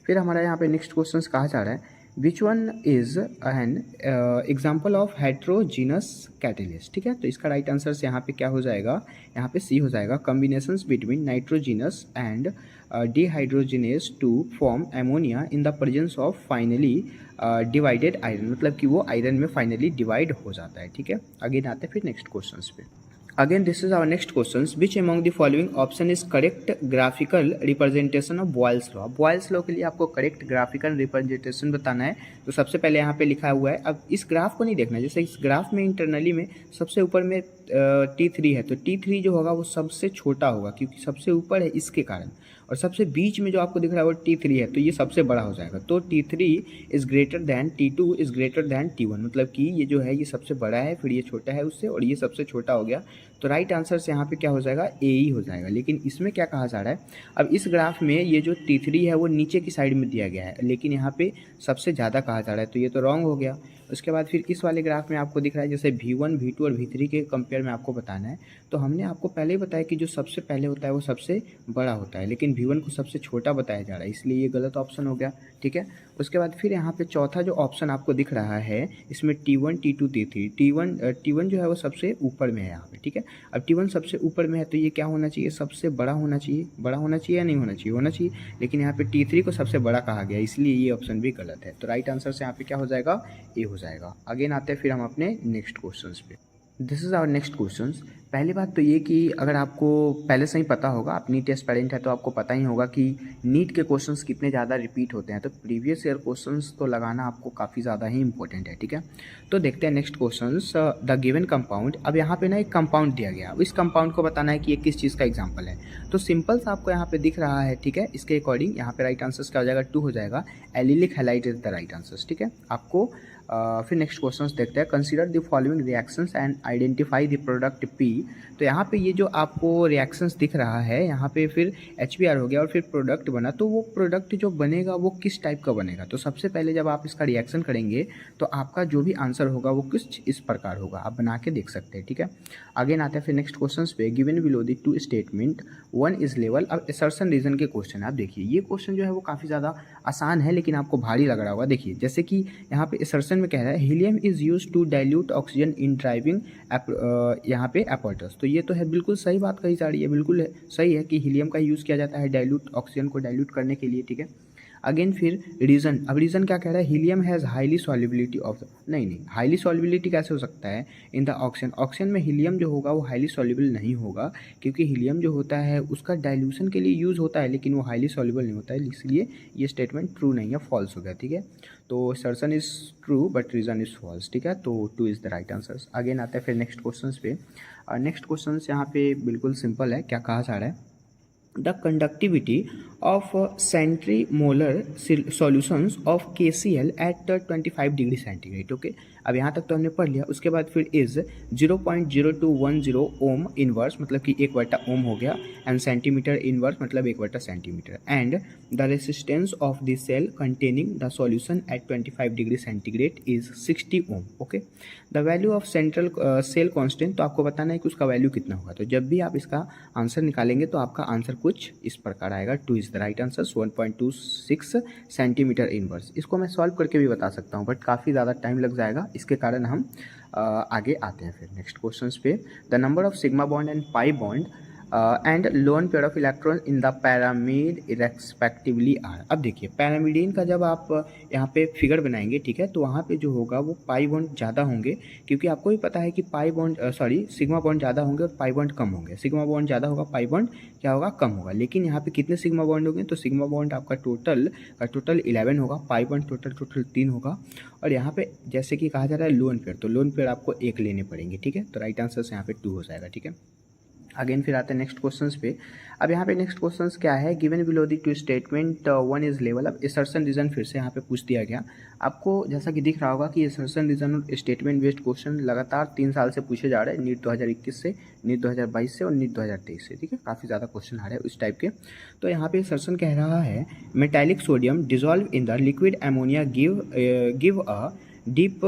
फिर हमारा यहाँ पे नेक्स्ट क्वेश्चन कहा जा रहा है, which one is an example of heterogeneous catalyst, ठीक है। तो इसका राइट आंसर से यहाँ पे क्या हो जाएगा, यहाँ पे सी हो जाएगा, combinations between nitrogenous and dehydrogenase to form ammonia in the presence of finally divided iron, मतलब कि वो आयरन में फाइनली डिवाइड हो जाता है, ठीक है। अगेन आते हैं फिर नेक्स्ट क्वेश्चन पे। Again, this is our next questions. Which among the following option is correct graphical representation of Boyle's law? Boyle's law के लिए आपको करेक्ट ग्राफिकल रिप्रेजेंटेशन बताना है। तो सबसे पहले यहाँ पे लिखा हुआ है, अब इस ग्राफ को नहीं देखना, जैसे इस ग्राफ में इंटरनली में सबसे ऊपर में T3 है, तो T3 जो होगा वो सबसे छोटा होगा क्योंकि सबसे ऊपर है इसके कारण, और सबसे बीच में जो आपको दिख रहा है वो T3 है, तो ये सबसे बड़ा हो जाएगा। तो T3 is greater than T2 is greater than T1, मतलब कि ये जो है ये सबसे बड़ा है, फिर ये छोटा है उससे, और ये सबसे छोटा हो गया। तो राइट आंसर से यहाँ पे क्या हो जाएगा, ए ही हो जाएगा। लेकिन इसमें क्या कहा जा रहा है, अब इस ग्राफ में ये जो T3 है वो नीचे की साइड में दिया गया है, लेकिन यहाँ पे सबसे ज़्यादा कहा जा रहा है, तो ये तो रॉन्ग हो गया। उसके बाद फिर इस वाले ग्राफ में आपको दिख रहा है जैसे V1, V2 और V3 के कंपेयर में आपको बताना है, तो हमने आपको पहले ही बताया कि जो सबसे पहले होता है वो सबसे बड़ा होता है, लेकिन V1 को सबसे छोटा बताया जा रहा है, इसलिए ये गलत ऑप्शन हो गया, ठीक है। उसके बाद फिर यहाँ पे चौथा जो ऑप्शन आपको दिख रहा है इसमें T1, T2, T3, T1 जो है वो सबसे ऊपर में है यहाँ पे, ठीक है। अब T1 सबसे ऊपर में है तो ये क्या होना चाहिए, सबसे बड़ा होना चाहिए, बड़ा होना चाहिए या नहीं होना चाहिए, होना चाहिए, लेकिन यहाँ पे T3 को सबसे बड़ा कहा गया, इसलिए ये ऑप्शन भी गलत है। तो राइट आंसर से यहाँ पे क्या हो जाएगा, ए हो जाएगा। अगेन आते हैं फिर हम अपने नेक्स्ट क्वेश्चन पे। This is our next question. पहली बात तो ये कि अगर आपको पहले से ही पता होगा, आप नीट एस्पिरेंट है तो आपको पता ही होगा कि नीट के क्वेश्चंस कितने ज़्यादा रिपीट होते हैं, तो प्रीवियस ईयर क्वेश्चंस तो लगाना आपको काफ़ी ज़्यादा ही इंपॉर्टेंट है, ठीक है। तो देखते हैं next questions. The given compound, अब यहाँ पे ना एक कंपाउंड दिया गया, अब इस कंपाउंड को बताना है कि ये किस चीज़ का एग्जाम्पल है। तो सिंपल सा आपको यहाँ पे दिख रहा है, ठीक है। इसके अकॉर्डिंग यहाँ पे राइट आंसर क्या हो जाएगा, 2 हो जाएगा। Allylic halide is the right answer, ठीक है। आपको फिर नेक्स्ट क्वेश्चन देखते हैं, consider the following reactions and identify the product P। तो यहाँ पे ये जो आपको रिएक्शंस दिख रहा है, यहाँ पे फिर HBr हो गया और फिर प्रोडक्ट बना, तो वो प्रोडक्ट जो बनेगा वो किस टाइप का बनेगा। तो सबसे पहले जब आप इसका रिएक्शन करेंगे तो आपका जो भी आंसर होगा वो कुछ इस प्रकार होगा, आप बना के देख सकते हैं, ठीक है। आगे आते हैं फिर नेक्स्ट क्वेश्चन पे। Given below the 2 statement 1 is level. अब असर्शन रीजन के क्वेश्चन आप देखिए, ये क्वेश्चन जो है वो काफ़ी ज़्यादा आसान है लेकिन आपको भारी लग रहा होगा। देखिए जैसे कि यहाँ पे असर्शन में कह रहा है helium is use to dilute oxygen in driving यहाँ पे एपर्टस, तो ये तो है बिल्कुल सही बात कही जा रही है, बिल्कुल सही है कि हीलियम का यूज़ किया जाता है डाइल्यूट ऑक्सीजन को डाइल्यूट करने के लिए, ठीक है। अगेन फिर रीज़न, अब रीज़न क्या कह रहा है, helium has highly solubility of, नहीं हाईली सॉल्युबिलिटी कैसे हो सकता है इन द ऑक्सीजन, ऑक्सीजन में हीलियम जो होगा वो हाईली सॉल्युबल नहीं होगा, क्योंकि हीलियम जो होता है उसका डाइल्यूशन के लिए यूज़ होता है लेकिन वो हाईली सॉल्युबल नहीं होता है, इसलिए ये स्टेटमेंट ट्रू नहीं है, फॉल्स हो गया, ठीक है। तो assertion is true but reason is false, ठीक है। तो 2 is the right answer. Again आता है फिर नेक्स्ट क्वेश्चन पे। नेक्स्ट क्वेश्चन यहाँ पे बिल्कुल सिंपल है, क्या कहा जा रहा है, the conductivity of centrimolar solutions of KCl at 25 degree centigrade. Okay, अब यहाँ तक तो हमने पढ़ लिया। उसके बाद फिर इज 0.0210 ओम इनवर्स, मतलब कि 1/ओम हो गया, एंड सेंटीमीटर इनवर्स मतलब 1/सेंटीमीटर, and the resistance of the cell containing the solution at 25 degree centigrade is 60 ohm. Okay, the value of central cell constant, तो आपको बताना है कि उसका वैल्यू कितना होगा। तो जब भी आप इसका आंसर निकालेंगे तो आपका आंसर कुछ इस प्रकार आएगा, 2 is the right answer, 1.26 centimetre inverse. इसको मैं सॉल्व करके भी बता सकता हूँ, बट काफ़ी ज़्यादा टाइम लग जाएगा, इसके कारण हम आगे आते हैं फिर नेक्स्ट क्वेश्चंस पे। The number of sigma bond and pi bond and lone pair of electron in the pyramid respectively are. अब देखिए पैरामिडीन का जब आप यहाँ पे फिगर बनाएंगे, ठीक है, तो वहाँ पे जो होगा वो पाई बॉन्ड ज़्यादा होंगे, क्योंकि आपको भी पता है कि सिग्मा बॉन्ड ज़्यादा होंगे और पाई बॉन्ड कम होंगे। सिग्मा बॉन्ड ज़्यादा होगा, पाई बॉन्ड क्या होगा, कम होगा। लेकिन यहाँ पे कितने सिग्मा बॉन्ड होंगे, तो सिग्मा बॉन्ड आपका टोटल 11 होगा, पाई बॉन्ड टोटल 3 होगा, और यहाँ पे जैसे कि कहा जा रहा है लोन पेयर, तो लोन पेयर आपको 1 लेने पड़ेंगे, ठीक है। तो राइट आंसर से यहाँ पे 2 हो जाएगा, ठीक है। अगेन फिर आते हैं नेक्स्ट क्वेश्चंस पे। अब यहाँ पे नेक्स्ट क्वेश्चंस क्या है, given below the two statement 1 is level. अब असर्शन रीजन फिर से यहाँ पे पूछ दिया गया। आपको जैसा कि दिख रहा होगा कि असर्शन रीजन और स्टेटमेंट बेस्ड क्वेश्चन लगातार 3 साल से पूछे जा रहे हैं, नीट 2021 से, नीट 2022 से और नीट 2023 से, ठीक है। काफ़ी ज़्यादा क्वेश्चन आ रहे हैं उस टाइप के। तो यहाँ पे असर्शन कह रहा है metallic sodium dissolve in the liquid ammonia give a deep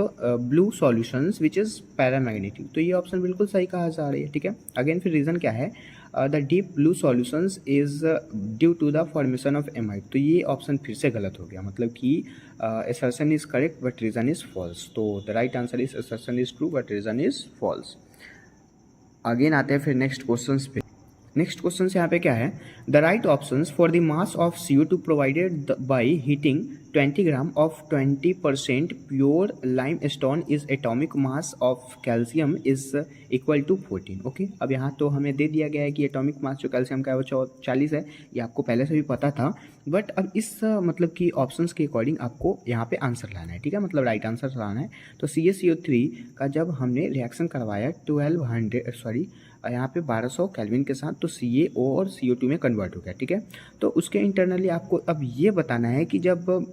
blue solutions which is paramagnetic. तो ये ऑप्शन बिल्कुल सही कहा जा रही है, ठीक है। अगेन फिर रीज़न क्या है, the deep blue solutions is due to the formation of amide. तो ये ऑप्शन फिर से गलत हो गया, मतलब कि assertion is correct but reason is false. तो the right answer is assertion is true but reason is false. Again आते हैं फिर नेक्स्ट क्वेश्चन पे। नेक्स्ट क्वेश्चन यहाँ पे क्या है, the right options for the mass of CO2 provided by heating 20 gram of 20% pure lime stone is atomic mass of calcium is equal to 14। Okay, अब यहाँ तो हमें दे दिया गया है कि एटॉमिक मास जो कैल्शियम का है वो 40 है, ये आपको पहले से भी पता था, बट अब इस मतलब कि ऑप्शंस के अकॉर्डिंग आपको यहाँ पे आंसर लाना है, ठीक है, मतलब राइट आंसर लाना है। तो CaCO3 का जब हमने रिएक्शन करवाया 1200 केल्विन के साथ, तो CaO और CO2 में कन्वर्ट हो गया, ठीक है। तो उसके इंटरनली आपको अब ये बताना है कि जब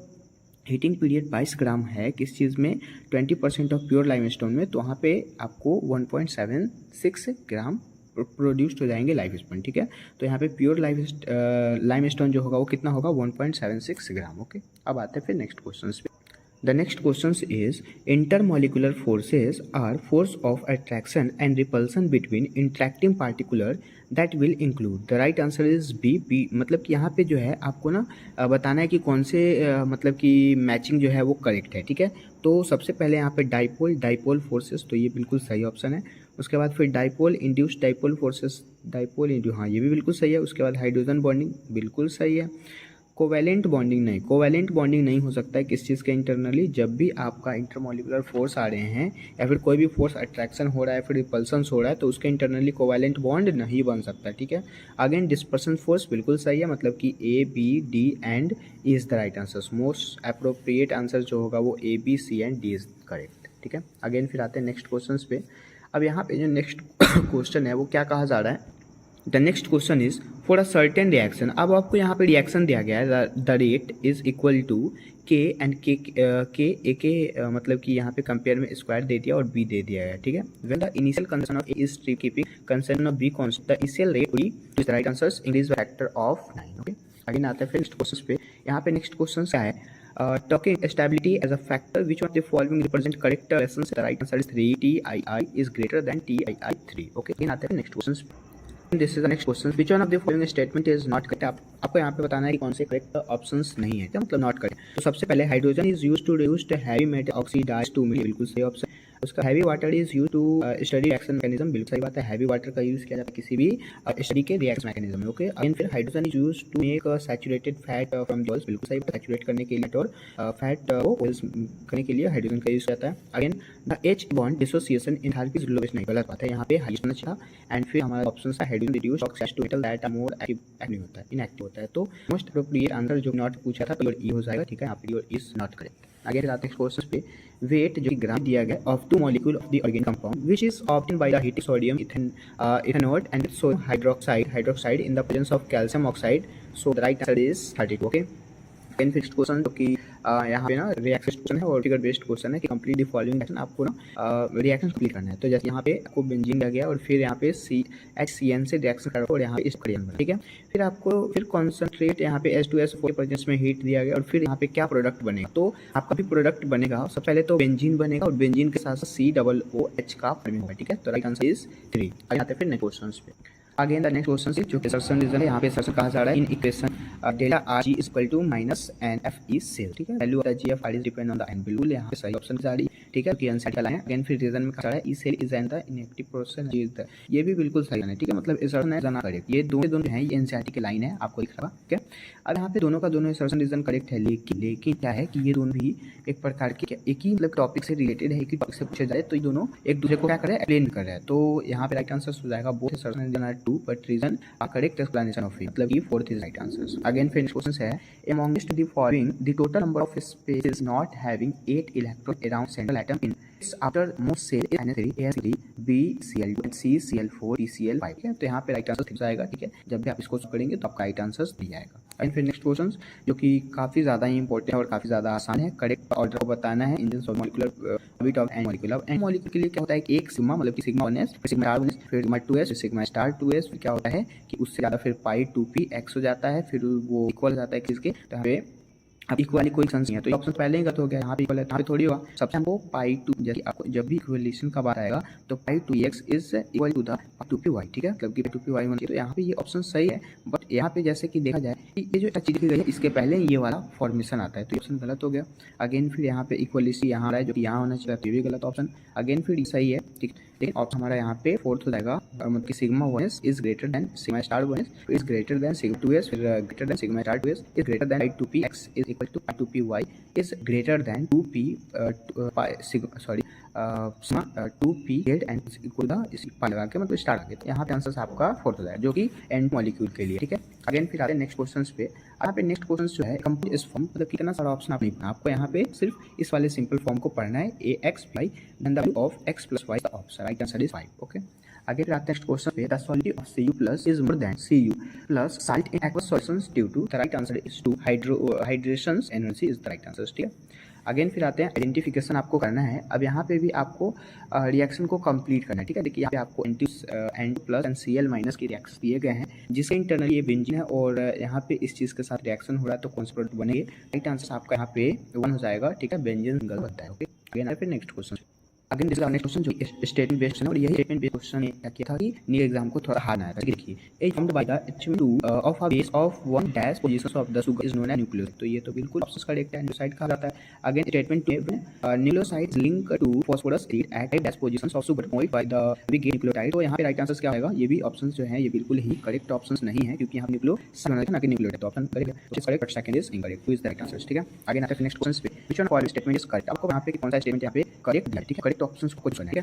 हीटिंग पीरियड 22 ग्राम है किस चीज़ में, 20% ऑफ प्योर लाइमस्टोन में, तो वहाँ पे आपको 1.76 ग्राम प्रोड्यूस्ड हो जाएंगे लाइमस्टोन, ठीक है। तो यहाँ पे प्योर लाइमस्टोन जो होगा वो कितना होगा, 1.76 ग्राम। ओके, अब आते हैं फिर नेक्स्ट क्वेश्चन पे। The next question is intermolecular forces are force of attraction and repulsion between interacting particular that will include। The right answer is B। मतलब कि यहाँ पे जो है आपको ना बताना है कि कौन से मतलब कि मैचिंग जो है वो करेक्ट है, ठीक है। तो सबसे पहले यहाँ पे डाइपोल फोर्सेस, तो ये बिल्कुल सही ऑप्शन है। उसके बाद फिर डाइपोल इंड्यूस्ड डाइपोल फोर्सेस, हाँ ये भी बिल्कुल सही है। उसके बाद हाइड्रोजन बॉन्डिंग बिल्कुल सही है। कोवैलेंट बॉन्डिंग नहीं हो सकता है किस चीज़ के इंटरनली, जब भी आपका इंटरमोलिकुलर फोर्स आ रहे हैं या फिर कोई भी फोर्स अट्रैक्शन हो रहा है फिर रिपल्सन हो रहा है, तो उसके इंटरनली कोवैलेंट बॉन्ड नहीं बन सकता, ठीक है। अगेन डिस्पर्सन फोर्स बिल्कुल सही है, मतलब कि A, B, D and E is the right answer. Most appropriate answer जो होगा वो A, B, C and D is correct, ठीक है। अगेन फिर आते हैं नेक्स्ट क्वेश्चन पे। अब यहाँ पे जो नेक्स्ट क्वेश्चन है वो क्या कहा जा रहा है, the next question is for a certain reaction. अब आपको यहाँ पे रिएक्शन दिया गया है, the rate is equal to K and K मतलब कि यहाँ पे कंपेयर में स्क्वायर दे दिया और B दे दिया है, ठीक है। When the initial condition of A is keeping condition of B constant, the initial rate is the right answer, increase factor of 9। Okay, again आते हैं फिर नेक्स्ट क्वेश्चन पे। यहाँ पे नेक्स्ट क्वेश्चन क्या है, talking stability as a factor, which one of the following represent correct lessons? The right answer is 3 TII is greater than TII3। okay, again आते हैं next questions। This is the next question, which one of the following statement is not correct। आपको यहाँ पे बताना है कि कौन से करेक्ट ऑप्शंस नहीं है, क्या मतलब नॉट करेक्ट। तो सबसे पहले hydrogen is used to reduce heavy metal oxidise to mill, बिल्कुल सही ऑप्शन। उसका heavy water is use to study reaction mechanism, बिल्कुल सही बात है, हैवी वाटर का यूज किया जाता है किसी भी स्टडी के रिएक्शन मैकेनिज्म में। ओके, अगेन फिर hydrogen is use to make saturated fat from oils, बिल्कुल सही, सैचुरेट करने के लिए और फैट को ऑयल्स करने के लिए हाइड्रोजन का यूज जाता है। Again the H bond dissociation enthalpy is lowest, नहीं, गलत बात है, यहाँ पे हाईएस्ट होना चाहिए। एंड फिर हमारा ऑप्शन है hydrogen reduce oxidize to metal that are more active होता है, इनएक्टिव होता है। तो मोस्ट अप्रोप्रिएट आंसर जो नॉट पूछा था प्योर E हो जाएगा, ठीक है, यहाँ पे प्योर इज नॉट करेक्ट। आगे आते हैं क्वेश्चन पे, वेट जो कि ग्राम दिया गया of 2 molecule of the organic compound which is obtain by the heating sodium ethanol and sodium hydroxide in the presence of calcium oxide, so the right answer is 32। Okay, then fixed question जो कि यहाँ पे ना reaction question है और figure based question है कि complete the following reaction, आपको ना रिएक्शन कंप्लीट करना है। तो जैसे यहाँ पे आपको बेंजीन दिया गया और फिर यहाँ पे HCN से रिएक्शन करा और यहाँ पे स्ट्रीन, ठीक है। फिर आपको फिर कॉन्सेंट्रेट यहाँ पे H2SO4 के प्रेजेंस में हीट दिया गया और फिर यहाँ पे क्या प्रोडक्ट बनेगा, तो आपका भी प्रोडक्ट बनेगा। सबसे पहले तो बेंजीन बनेगा और बेंजीन के साथ साथ COOH का फॉर्मिंग होगा, ठीक है। तो राइट आंसर इज 3। आगे आते हैं फिर नेक्स्ट क्वेश्चन पे। अगेन द नेक्स्ट क्वेश्चन जो कि सर्सन रीजन है, यहाँ पे सर्सन कहा जा रहा है in equation delta R G equal to minus N F E cell, ठीक है। Value of the G F R is depend on the N, बिल्कुल यहाँ पे सही ऑप्शन जा रही है, ठीक है, कि आंसर का लाइन है। अगेन फिर रीजन में कहा जा रहा है E cell is an the inactive process, ये भी बिल्कुल सही है, ठीक है। मतलब असर्शन है जाना करेक्ट, ये दोनों हैं, ये एनसीईआरटी की लाइन है, आपको लिख रहा है, ठीक है। अब यहाँ पे दोनों का दोनों असर्शन रीजन करेक्ट है, लेकिन क्या है कि ये दोनों भी एक प्रकार के एक ही मतलब टॉपिक से रिलेटेड है, एक ही टॉपिक से पूछे जाए, तो ये दोनों एक दूसरे को क्या कर रहे हैं, एक्सप्लेन कर रहे हैं। तो यहाँ पे राइट आंसर हो जाएगा both assertion reason are 2 but reason correct explanation of it, मतलब कि 4th is right answer. Again फिर क्वेश्चन है amongst the following the total number of spaces not having 8 electrons around central atom in its after most cell is NH3 AsCl3 B Cl2 and C Cl4 T Cl5, ठीक है। तो यहाँ पे right answer ठीक आएगा, ठीक है। जब भी आप इसको करेंगे तो आपका राइट आंसर दिया जाएगा। एंड फिर नेक्स्ट क्वेश्चन जो कि काफी ज्यादा ही इंपॉर्टेंट है और काफी ज्यादा आसान है, करेक्ट ऑर्डर को बताना है engine of molecular orbit of N molecule. अब एन मॉलिक्यूल के लिए क्या होता है कि एक सिग्मा मतलब कि सिग्मा 1s फिर सिग्मा r 1s फिर sigma 2s sigma star 2s, फिर क्या होता है कि उससे ज्यादा फिर पाई 2p x हो जाता है, फिर वो इक्वल हो जाता है किसके, तो यहाँ पे अब इक्वाली कोई सेंस नहीं है, तो ये ऑप्शन पहले ही गलत हो गया, यहाँ पे इक्वल है, यहाँ पे थोड़ी हुआ। सबसे हमको पाई 2, जैसे आपको जब भी इक्वेलेशन का बात आएगा तो pi 2x is equal to the 2py, ठीक है, मतलब कि 2py होना चाहिए। तो यहाँ पे ये ऑप्शन सही है, बट यहाँ पे जैसे कि देखा जाए कि ये जो चीज लिखी गई है इसके पहले ये वाला फॉर्मेशन आता है, तो ऑप्शन गलत हो गया। अगेन फिर यहाँ पे इक्वलिटी यहाँ आ रहा है जो कि यहाँ होना चाहिए, ये भी गलत ऑप्शन। अगेन फिर सही है, ठीक, लेकिन ऑप्शन हमारा यहाँ पे 4th हो जाएगा, मतलब कि sigma 1s is greater than sigma star 1s is greater than sigma 2s फिर greater than sigma star 2s is greater than 2px is equal to 2py is greater than 2p sigma 2p and equal the इस pi लगा के मतलब star आ गया। तो यहाँ पे answer आपका 4th हो जाएगा जो कि एन मॉलिक्यूल के लिए, ठीक है। अगेन फिर आते हैं नेक्स्ट क्वेश्चंस पे। यहाँ पे नेक्स्ट क्वेश्चन जो है कंप्लीट इस फॉर्म, मतलब कितना सारा ऑप्शन आप नहीं पढ़ना, आपको यहाँ पे सिर्फ इस वाले सिंपल फॉर्म को पढ़ना है, ax by w of x plus y, the option right answer is 5। Okay, आगे फिर आते हैं नेक्स्ट क्वेश्चन पे, the solidity of Cu plus is more than Cu plus salt in aqueous solutions due to the right answer is 2 hydrations energy is the right answer, ठीक है। Again फिर आते हैं आइडेंटिफिकेशन आपको करना है। अब यहाँ पे भी आपको रिएक्शन को कंप्लीट करना है, ठीक है। देखिए यहाँ पे आपको N plus and Cl minus के रिएक्शन दिए गए हैं जिसके इंटरनली ये बेंजीन है और यहाँ पे इस चीज़ के साथ रिएक्शन हो रहा है तो कौन सा प्रोडक्ट बनेंगे, राइट आंसर आपका यहाँ पे 1 हो जाएगा, ठीक है, बेंजीन सिंगल बनता है। ओके, अगेन फिर next question, again this next question जो स्टेटमेंट बेस्ड है और यही स्टेटमेंट बेस्ड क्वेश्चन ने क्या किया था कि नीट एग्जाम को थोड़ा हार्ड आया था। देखिए a formed by the achievement of a base of 1 dash positions of the sugar is known as nucleoside, तो ये तो बिल्कुल ऑप्शन करेक्ट है, न्यूक्लियोसाइड कहा जाता है। Again statement 2 nucleosides link to phosphorus at dash positions of sugar point by the big nucleotide, तो यहाँ पे राइट आंसर क्या होगा, ये भी ऑप्शंस जो है ये बिल्कुल ही करेक्ट ऑप्शंस नहीं है क्योंकि यहाँ न्यूक्लियोसाइड ना कि न्यूक्लियोटाइड, तो ऑप्शन करेक्ट है, correct but second is incorrect, two is the right answer, ठीक है। आगे आते हैं नेक्स्ट क्वेश्चन पे, which one of statement is correct, आपको यहाँ पे कौन सा स्टेटमेंट यहाँ पे करेक्ट है, ठीक है, करेक्ट ऑप्शंस को चुनना है।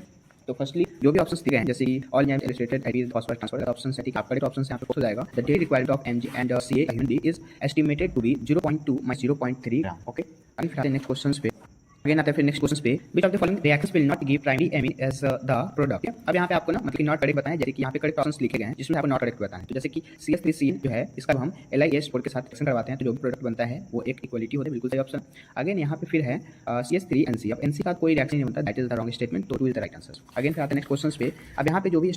तो फर्स्टली जो भी ऑप्शंस दिए गए हैं जैसे कि ऑल एंजाइम एलिसिटेड एटीज फॉस्फोरस ट्रांसफर ऑप्शन है, ठीक है, आपका करेक्ट ऑप्शन यहाँ पे हो जाएगा। The daily requirement of MG and CA human being is estimated to be 0.2 - 0.3 gram. Okay, अभी फिर आते हैं नेक्स्ट क्वेश्चंस पे। अगेन आते हैं फिर नेक्स्ट क्वेश्चन पे, which of the following reactions will not give primary amine as the product. अब यहाँ पे आपको ना मतलब कि नॉट करेक्ट बताएं, जैसे कि यहाँ पे करेक्ट ऑप्शंस लिखे गए हैं जिसमें आपको नॉट करेक्ट बताना है। तो जैसे कि CH3Cl जो है इसका हम LiS4 के साथ रिएक्शन करवाते हैं तो जो भी प्रोडक्ट बनता है वो एक इक्वलिटी होता है, बिल्कुल सही ऑप्शन। अगेन यहाँ पे फिर है CH3NC, अब NC का कोई रिएक्शन नहीं बनता, that is the wrong statement, तो 2 is the right answer. Again फिर आते हैं नेक्स्ट क्वेश्चन पे। अब यहाँ पे जो भी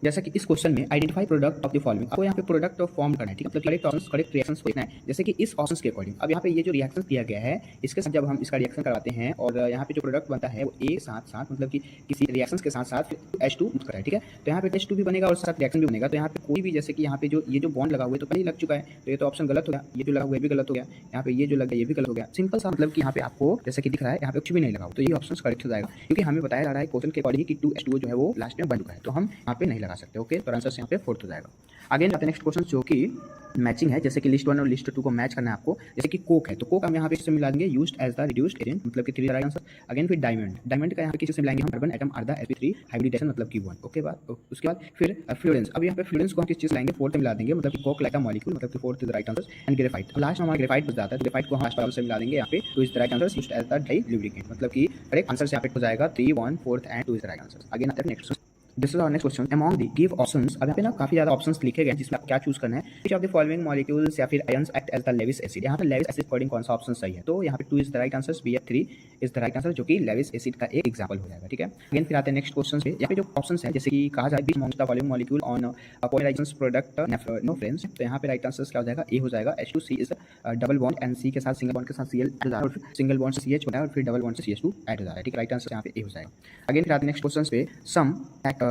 जैसा कि इस क्वेश्चन में identify product of the following, आपको यहाँ पे प्रोडक्ट ऑफ फॉर्म करना है, ठीक है, मतलब करेक्ट ऑप्शंस करेक्ट रिएक्शंस को लिखना है जैसे कि इस ऑप्शंस के अकॉर्डिंग। अब यहाँ पे ये जो रिएक्शन दिया गया है इसके साथ जब हम इसका रिएक्शन कराते हैं और यहाँ पे जो प्रोडक्ट बनता है वो ए साथ मतलब कि किसी रिएक्शंस के साथ साथ H2 करता है, ठीक है। तो यहाँ पे H2 भी बनेगा और साथ रिएक्शन भी बनेगा, तो यहाँ पे कोई भी जैसे कि यहाँ पे जो ये जो बॉन्ड लगा हुआ है तो पहले ही लग चुका है, तो ये तो ऑप्शन गलत हो गया, ये जो लगा हुआ है भी गलत हो गया, यहाँ पे ये जो लगा ये भी गलत हो गया, सिंपल सा मतलब कि यहाँ पे आपको जैसे कि दिख रहा है यहाँ पे कुछ भी नहीं लगा हुआ, तो ये ऑप्शन करेक्ट हो जाएगा क्योंकि हमें बताया जा रहा है क्वेश्चन के अकॉर्डिंग कि 2H2 जो है वो लास्ट में बन चुका है, तो हम यहाँ पे नहीं लगा सकते। ओके, तो आंसर यहाँ पे 4th हो जाएगा। अगेन आते हैं नेक्स्ट क्वेश्चन जो कि मैचिंग है, जैसे कि लिस्ट 1 और लिस्ट 2 को मैच करना है आपको। जैसे कि कोक है तो कोक हम यहाँ पे किससे मिला देंगे, used as the reduced agent, मतलब कि 3 राइट आंसर। अगेन फिर डायमंड का यहाँ पे किससे मिलाएंगे हम, carbon atom are the sp3 hybridization, मतलब कि 1। ओके बात, उसके बाद फिर फ्लोरेंस। अब यहाँ पे फ्लोरेंस को हम किस चीज लाएंगे, 4th में मिला देंगे, मतलब कि कोक लाइक अ मॉलिक्यूल, मतलब कि 4th is the right answer. And graphite, last में हमारा ग्रेफाइट बच जाता है, ग्रेफाइट को हम लास्ट से मिला देंगे यहाँ पे, 2 is the right answer, used as the dry lubricant, मतलब कि करेक्ट आंसर से यहाँ पे हो जाएगा 3, 1, 4th and 2 is the right answer. Again आता है next. This is our next question, among the give options. अब यहाँ पे ना काफी ज्यादा ऑप्शंस लिखे गए हैं जिसमें आप क्या चूज करना है, which of the following molecules या फिर ions act as the Lewis acid. यहाँ पे लेविस एसिड अकॉर्डिंग कौन सा ऑप्शन सही है, तो यहाँ पे 2 is the right answer, BF3 is the right answer, जो कि लेविस एसिड का एक एग्जांपल हो जाएगा। ठीक है, अगेन फिर आते हैं नेक्स्ट क्वेश्चन पे। यहाँ पे जो ऑप्शंस है, जैसे कि कहा जाए बीच among the following molecule on polarisation product no friends, तो यहाँ पे राइट आंसर क्या हो जाएगा, ए हो जाएगा। H2C is double bond and C के साथ सिंगल बॉन्ड के साथ Cl ऐड और फिर सिंगल बॉन्ड से CH होता है और फिर डबल बॉन्ड से CH2 ऐड हो जाता है। ठीक है, राइट आंसर यहाँ पे ए हो जाएगा। अगेन फिर आते हैं नेक्स्ट क्वेश्चन पे।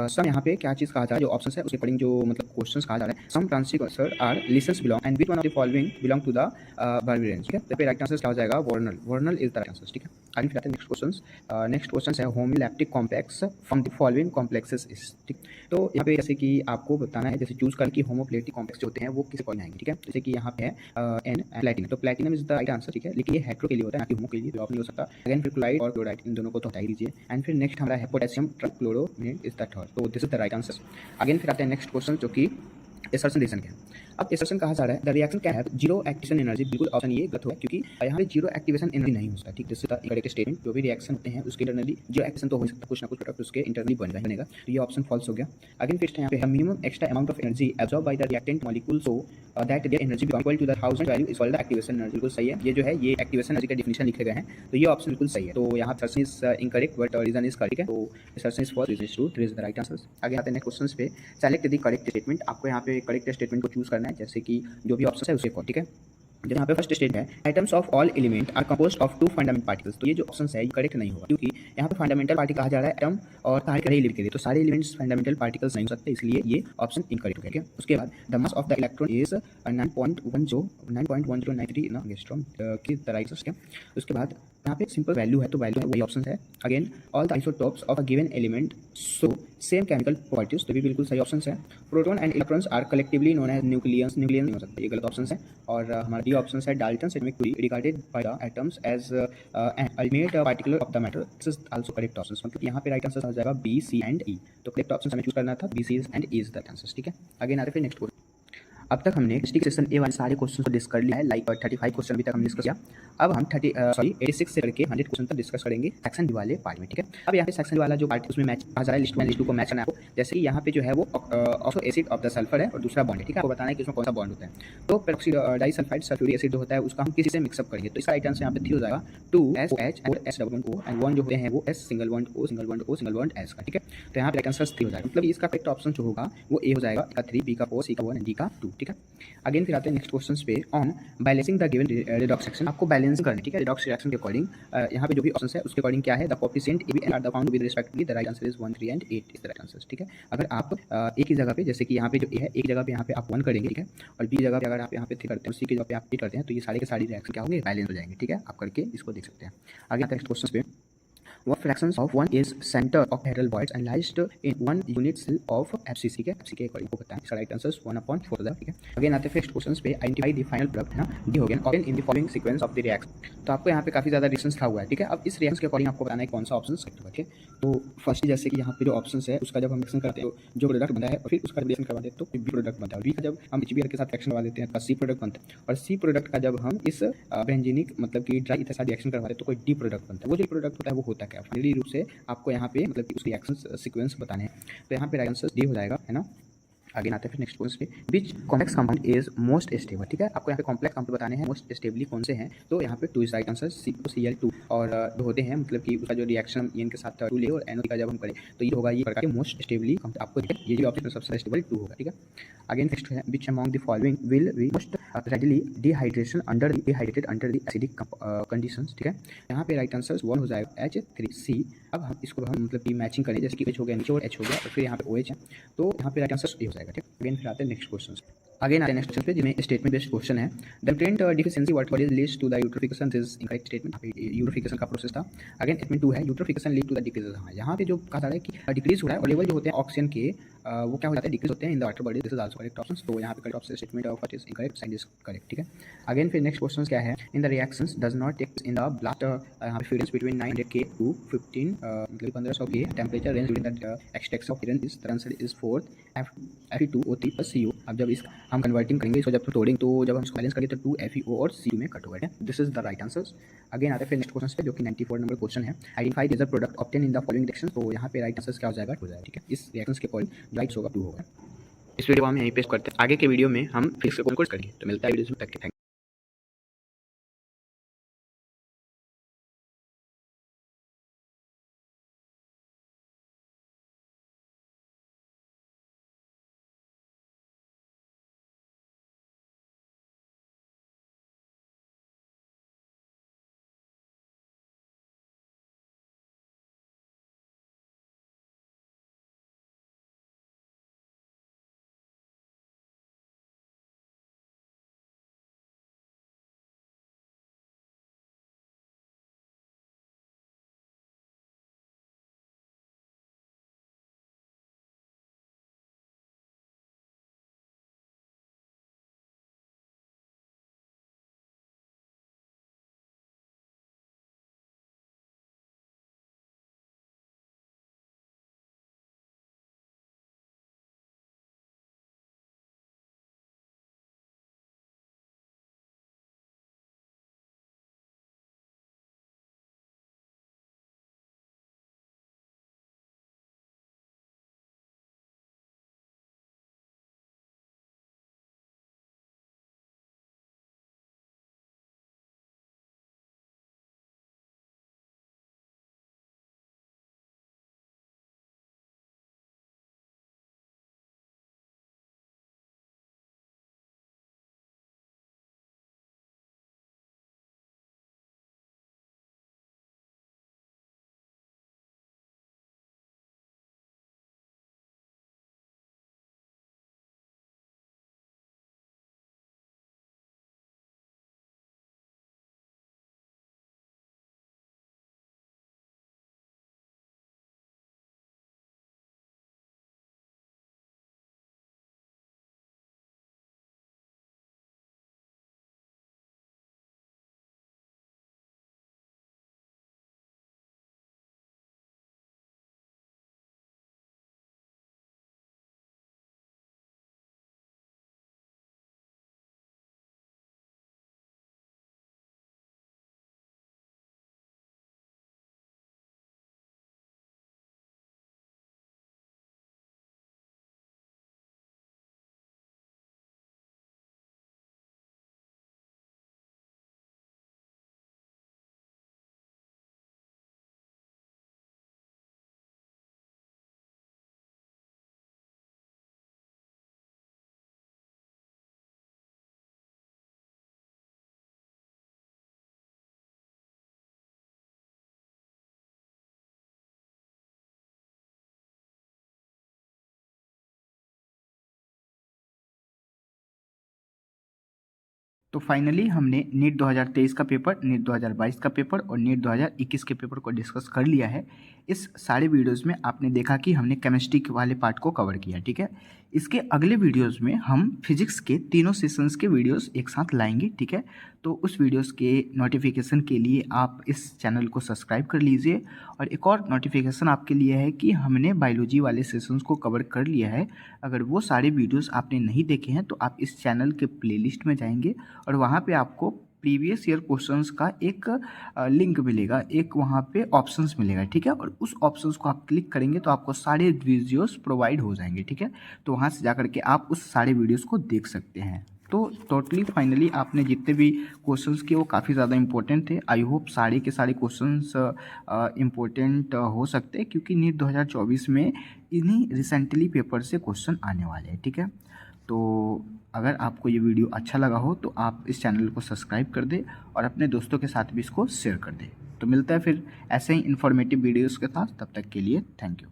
सम यहाँ पे क्या चीज कहा जा रहा है, जो ऑप्शन है उसके अकॉर्डिंग जो मतलब क्वेश्चंस कहा जा रहा है, some transfer are lysins belong and which one of the following belong to the barbarians. ठीक है, तो पे राइट आंसर क्या हो जाएगा, vernal is the right answer. ठीक है, आगे फिर आते हैं नेक्स्ट क्वेश्चंस। नेक्स्ट क्वेश्चन है homoleptic complex from the following complexes is. ठीक, तो यहाँ पे जैसे कि आपको बताना है, जैसे चूज करके कि होमोप्लेटिक कॉम्प्लेक्स जो होते हैं वो किस अकॉर्डिंग आएंगे। ठीक है, जैसे कि यहाँ पे है एन प्लैटिनम, तो platinum is the right answer. ठीक है, लेकिन ये हेट्रो के लिए होता है ना कि होमो के लिए, जवाब नहीं हो सकता। अगेन फिर क्लोराइड और क्लोराइड, इन दोनों को तो हटा ही दीजिए। एंड फिर नेक्स्ट हमारा है पोटेशियम ट्राइक्लोरोनेट इज द थर्ड, तो this is the right answer. Again फिर आते हैं नेक्स्ट क्वेश्चन, जो कि एसर्शन रिएक्शन के। अब एसर्शन कहा जा रहा है द रिएक्शन क्या है, जीरो एक्टिवेशन एनर्जी। बिल्कुल ऑप्शन ये गलत हुआ है, क्योंकि यहाँ पे जीरो एक्टिवेशन एनर्जी नहीं होता। ठीक, this is the incorrect statement. जो भी रिएक्शन होते हैं उसके इंटरनली जीरो एक्टिवेशन तो हो सकता है, कुछ ना कुछ प्रोडक्ट उसके इंटरनली बनेगा, तो ये ऑप्शन फॉल्स हो गया। अगेन फिर यहाँ पे minimum extra amount of energy absorb by the reactant molecule so that their energy become equal to the 1000 value is called the activation energy. बिल्कुल सही है, ये जो है ये एक्टिवेशन एनर्जी का डेफिनेशन लिखे गए हैं, तो ये ऑप्शन बिल्कुल सही है। तो यहाँ assertion is incorrect but reason is correct है, तो assertion is false, reason is true, this is the right answer. आगे आते हैं नेक्स्ट क्वेश्चन पे। Select the correct statement. आपको यहाँ पे करेक्ट स्टेटमेंट को चूज करना है, जैसे कि जो भी ऑप्शन है उसे को। ठीक है, जब यहाँ पे फर्स्ट स्टेट है atoms of all element are composed of 2 fundamental particles, तो ये जो ऑप्शन है ये करेक्ट नहीं होगा, क्योंकि यहाँ पे फंडामेंटल पार्टिकल कहा जा रहा है एटम और सारे एलिमेंट के लिए, तो सारे एलिमेंट्स फंडामेंटल पार्टिकल्स नहीं हो सकते, इसलिए ये ऑप्शन इनकरेक्ट हो गया। उसके बाद the mass of the electron is 9.1093 angstrom की द राइट आंसर। उसके बाद यहाँ पे सिंपल वैल्यू है, तो वैल्यू है वही ऑप्शन है। Again all the isotopes of a given element so same chemical properties, तो भी बिल्कुल सही ऑप्शन है। Proton and electrons are collectively known as nucleus नहीं हो सकता, ये गलत ऑप्शन है। और हमारा डी ऑप्शन है Dalton atomic theory regarded by the atoms as an ultimate particle of the matter, this is also correct option. मतलब यहाँ पे राइट आंसर आ जाएगा बी, सी एंड ई, तो करेक्ट ऑप्शन हमें चूज करना था B, C and E is the answer. ठीक है, अगेन आते फिर नेक्स्ट क्वेश्चन। अब तक हमने स्टिक सेशन ए वाले सारे क्वेश्चन को डिस्कस कर लिया है, लाइक 35 क्वेश्चन अभी तक हमने डिस्कस किया। अब हम 86 से करके 100 क्वेश्चन तक डिस्कस करेंगे सेक्शन डी वाले पार्ट में। ठीक है, अब यहाँ पे सेक्शन डी वाला जो पार्ट है उसमें मैच आ जा रहा है, लिस्ट 1 लिस्ट 2 को मैच करना है आपको। जैसे कि यहाँ पे जो है वो oxo acid of the sulphur है और दूसरा बॉन्ड है। ठीक है, आपको बताना है कि उसमें कौन सा बॉन्ड होता है। तो पेरोक्सी डाइसल्फाइड सल्फ्यूरिक एसिड जो होता है उसका हम किसी से मिक्सअप करेंगे, तो इसका राइट आंसर यहाँ पे 3 हो जाएगा, 2SOH और S double bond O and 1 जो होते हैं वो S single bond O single bond O single bond S का। ठीक है, तो यहाँ पे राइट आंसर 3 हो जाएगा, मतलब इसका करेक्ट ऑप्शन जो होगा वो A हो जाएगा, का 3, B का 4, C का 1 एंड D का 2। ठीक है, अगेन फिर आते हैं नेक्स्ट क्वेश्चन पे। On balancing the given redox reaction, आपको बैलेंस करना है। ठीक है, रिडॉक्स रिएक्शन के अकॉर्डिंग यहाँ पे जो भी ऑप्शन है उसके अकॉर्डिंग क्या है, the coefficient A B and are the found with respect to the right answer is 1, 3 and 8 is the right answer. ठीक है, अगर आप ए की जगह पे, जैसे कि यहाँ पे जो ए है, एक जगह पे यहाँ पे आप 1 करेंगे, ठीक है, और बी जगह पे अगर आप यहाँ पे 3 करते हैं, सी की जगह पे आप 8 करते हैं, तो ये सारे के सारे रिएक्शन क्या होंगे, बैलेंस हो जाएंगे। ठीक है, आप करके इसको देख सकते हैं। आगे नेक्स्ट क्वेश्चन पे। What fractions of 1 is center of parallel voids and lies in 1 unit cell of FCC के अकॉर्डिंग को बताएं। इसका राइट आंसर 1/4। ठीक है, अगेन आते हैं नेक्स्ट क्वेश्चंस पे। आइडेंटिफाई द फाइनल प्रोडक्ट है ना, डी हो गया option in the following sequence of the reaction. तो आपको यहाँ पे काफी ज्यादा रिएक्शंस था हुआ है। ठीक है, अब इस रिएक्शन के अकॉर्डिंग आपको बताना है कौन सा ऑप्शन करेक्ट होगा। ठीक है, तो फर्स्ट जैसे कि यहाँ पे जो ऑप्शन है उसका जब हम रिएक्शन करते हैं तो जो प्रोडक्ट बनता है, और फिर उसका रिएक्शन करवाते हैं तो बी प्रोडक्ट बनता है, और बी का जब हम HBr के साथ रिएक्शन करवा देते हैं तो सी प्रोडक्ट बनता है, और सी प्रोडक्ट का जब हम इस बेंजीनिक मतलब कि ड्राई ईथर के साथ रिएक्शन करवाते हैं तो कोई डी प्रोडक्ट बनता है। वो जो प्रोडक्ट होता है वो होता क्या, फाइनली रूप से आपको यहाँ पे मतलब कि उस रिएक्शन सीक्वेंस बताने हैं, तो यहाँ पे राइट आंसर डी हो जाएगा, है ना। आगे आते हैं फिर नेक्स्ट क्वेश्चन पे। Which complex compound is most stable. ठीक है, आपको यहाँ पे कॉम्प्लेक्स कंपाउंड बताने हैं मोस्ट स्टेबली कौन से हैं, तो यहाँ पे 2 इज राइट आंसर, Cl2 और जो होते हैं मतलब कि उसका जो रिएक्शन इन के साथ 2 ले और NO का जब हम करें तो ये होगा ये प्रकार के मोस्ट स्टेबली आपको ये जो ऑप्शन सबसे स्टेबल 2 होगा। ठीक है, आगे नेक्स्ट है which among the following will be most readily dehydration under dehydrated under the acidic conditions. ठीक है, यहाँ पे राइट आंसर 1 हो जाएगा H3C। अब हम इसको हम मतलब कि मैचिंग करें, जैसे कि H हो गया नीचे और H हो गया और फिर यहाँ पे OH है, तो यहाँ पे राइट आंसर ए हो जाएगा। ठीक है, अगेन फिर आते हैं नेक्स्ट क्वेश्चन। अगेन आते हैं नेक्स्ट क्वेश्चन पे जिसमें स्टेटमेंट बेस्ड क्वेश्चन है। The nutrient deficiency what is leads to the eutrophication is incorrect statement. Eutrophication का प्रोसेस था। अगेन स्टेटमेंट 2 है eutrophication lead to the decrease. हाँ, यहाँ पे जो कहा जा रहा है कि डिक्रीज हो रहा है और लेवल जो होते हैं ऑक्सीजन के वो क्या हो जाता है, डिक्रीज होते हैं in the water body. This is also correct option. तो यहाँ पे correct option statement of what is incorrect, side is correct, ठीक है। अगेन फिर नेक्स्ट क्वेश्चन क्या है, in the reactions does not take in the blast, यहाँ पे फ्यूजन बिटवीन 900 K to 15 मतलब 1500 K temperature range with the extraction of fusion is, the answer is 4 Fe2O3 + CO। अब जब इस हम कन्वर्टिंग करेंगे इसको, जब तोड़ेंगे तो जब हम इसको बैलेंस करेंगे तो 2 FeO और CO में कट होगा, ठीक है। This is the right answer. Again आते हैं फिर नेक्स्ट क्वेश्चन पे, जो कि 94 नंबर क्वेश्चन है, identify the product obtain in the following reaction. तो यहाँ पे राइट आंसर क्या हो जाएगा, ठीक है। इस रिएक्शन के अकॉर्डिंग राइट होगा 2 होगा। इस वीडियो को हम यहीं पे करते हैं, आगे के वीडियो में हम फिर से कौन करेंगे। तो मिलता है वीडियो में, तक के थैंक यू। तो फाइनली हमने नीट 2023 का पेपर, नीट 2022 का पेपर और नीट 2021 के पेपर को डिस्कस कर लिया है। इस सारे वीडियोस में आपने देखा कि हमने केमिस्ट्री के वाले पार्ट को कवर किया, ठीक है। इसके अगले वीडियोस में हम फिजिक्स के तीनों सेशंस के वीडियोस एक साथ लाएंगे, ठीक है। तो उस वीडियोस के नोटिफिकेशन के लिए आप इस चैनल को सब्सक्राइब कर लीजिए। और एक और नोटिफिकेशन आपके लिए है कि हमने बायोलॉजी वाले सेशंस को कवर कर लिया है। अगर वो सारे वीडियोस आपने नहीं देखे हैं तो आप इस चैनल के प्लेलिस्ट में जाएंगे और वहाँ पे आपको प्रीवियस ईयर क्वेश्चंस का एक लिंक मिलेगा, एक वहाँ पे ऑप्शंस मिलेगा, ठीक है। और उस ऑप्शंस को आप क्लिक करेंगे तो आपको सारे वीडियोस प्रोवाइड हो जाएंगे, ठीक है। तो वहाँ से जा करके आप उस सारे वीडियोस को देख सकते हैं। तो टोटली फाइनली आपने जितने भी क्वेश्चंस किए वो काफ़ी ज़्यादा इंपॉर्टेंट थे। आई होप सारे के सारे क्वेश्चंस इंपॉर्टेंट हो सकते हैं, क्योंकि नीट 2024 में इन्हीं रिसेंटली पेपर से क्वेश्चन आने वाले हैं, ठीक है। तो अगर आपको ये वीडियो अच्छा लगा हो तो आप इस चैनल को सब्सक्राइब कर दें और अपने दोस्तों के साथ भी इसको शेयर कर दें। तो मिलता है फिर ऐसे ही इन्फॉर्मेटिव वीडियोज़ के साथ, तब तक के लिए थैंक यू।